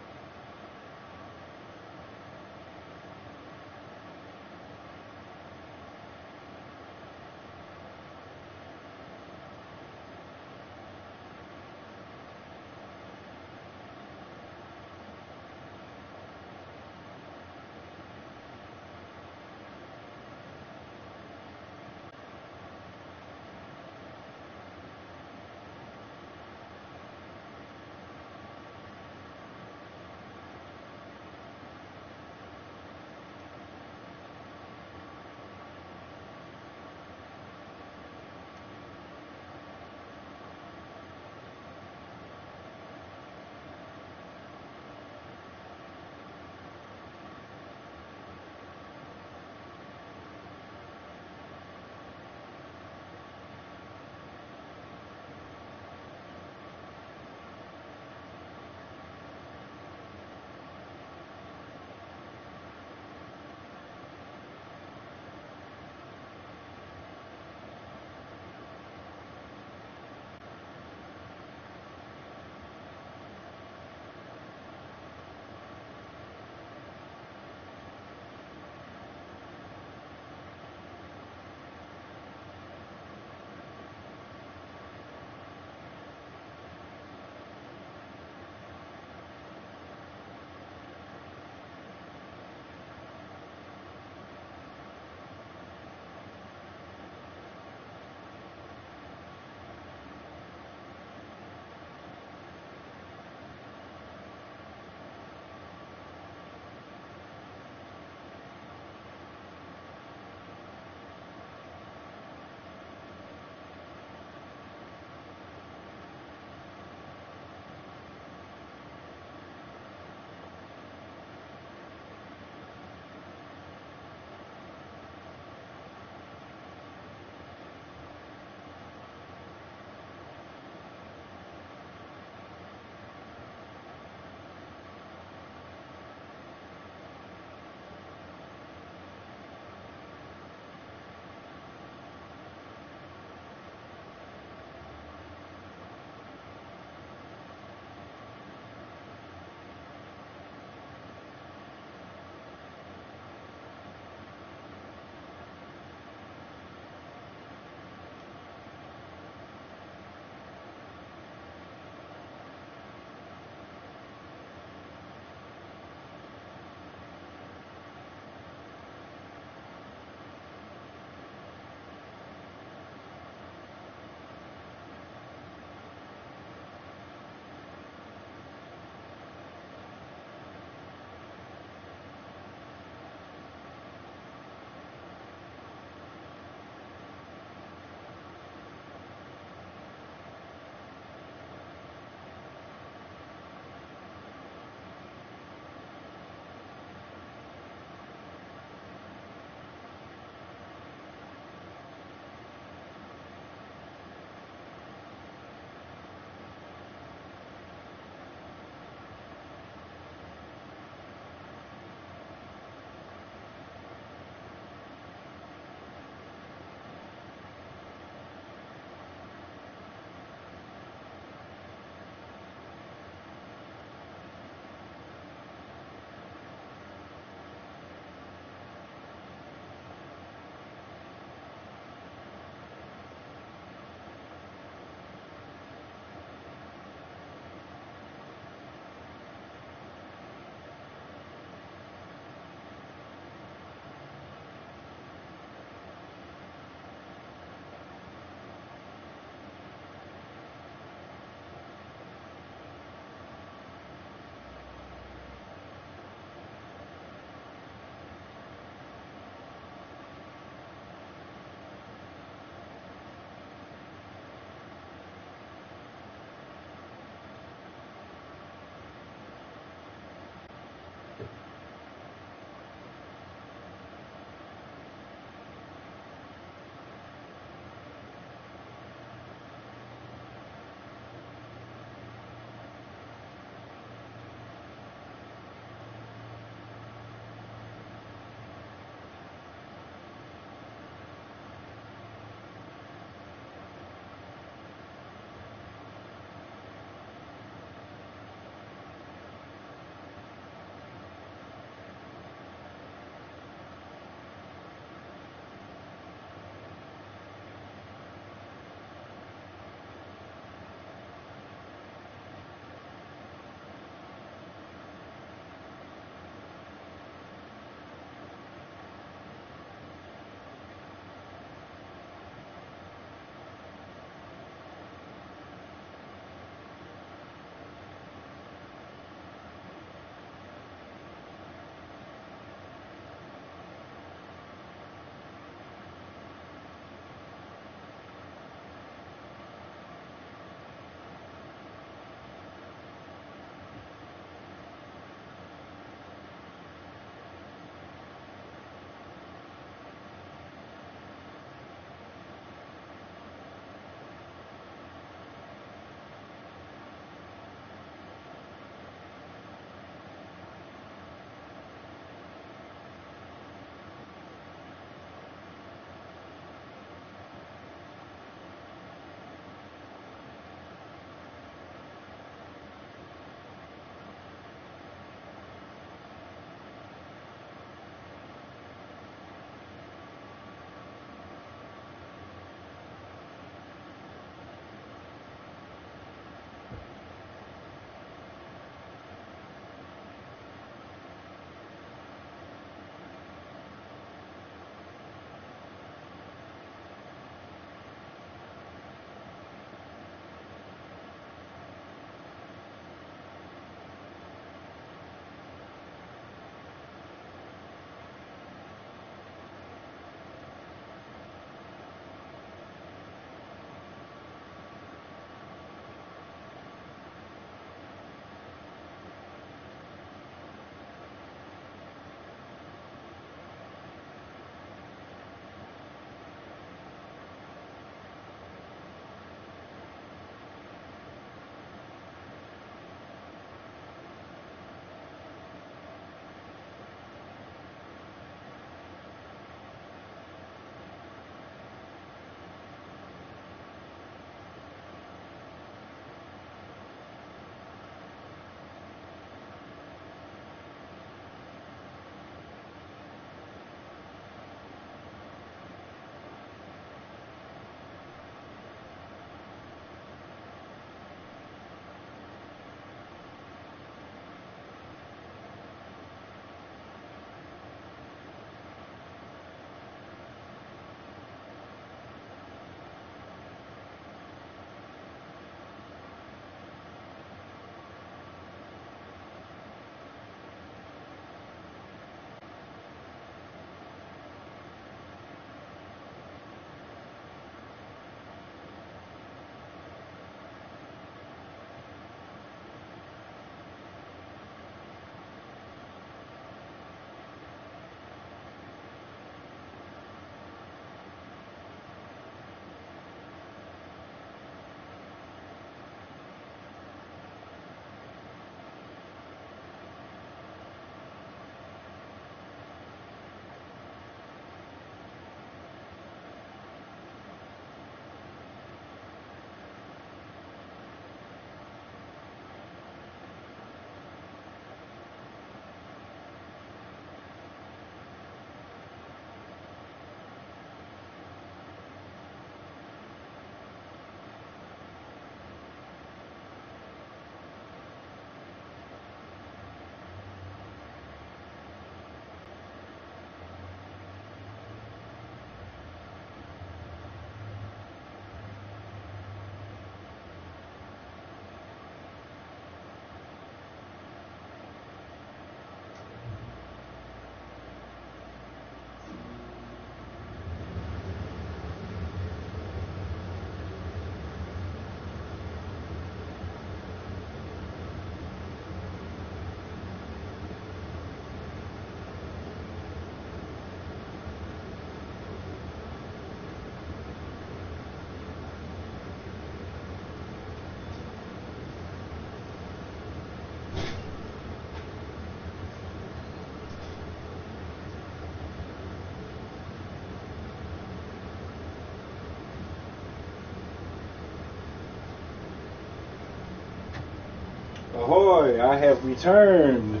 Ahoy, I have returned.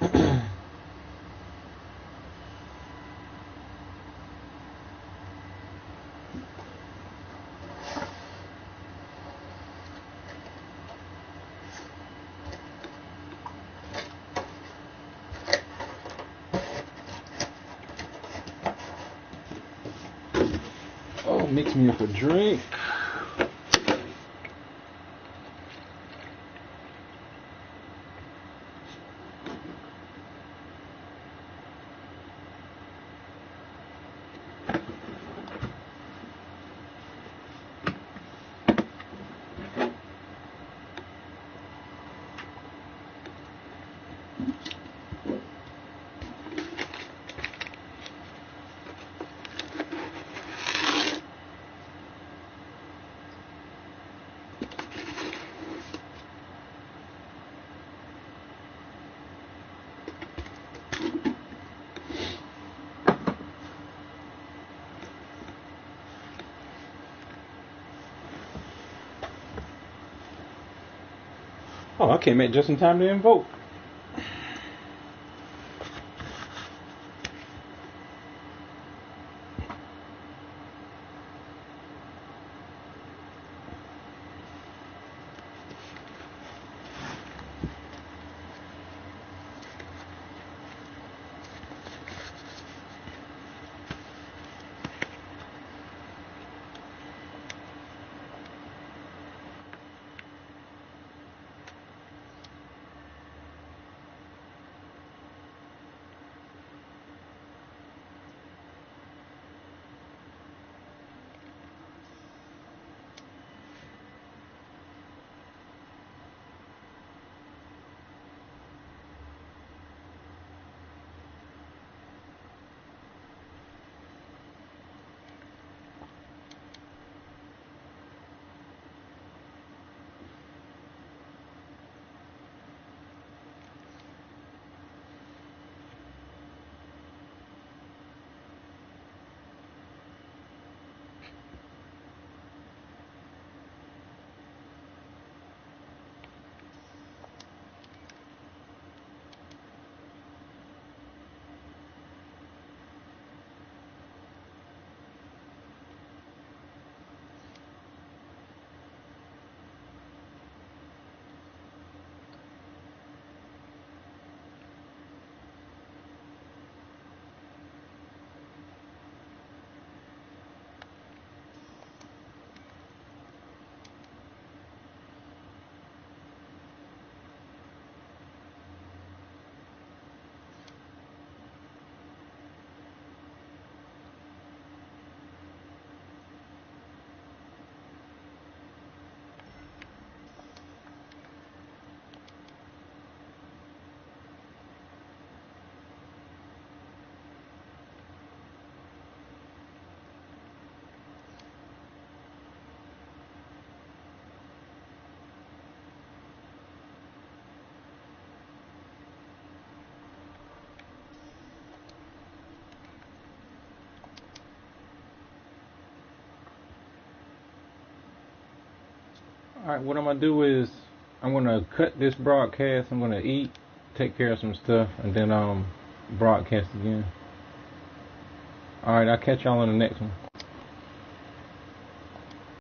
Oh, mix me up a drink. Oh, I came in just in time to invoke. Alright, what I'm going to do is I'm going to cut this broadcast. I'm going to eat, take care of some stuff, and then broadcast again. Alright, I'll catch y'all on the next one.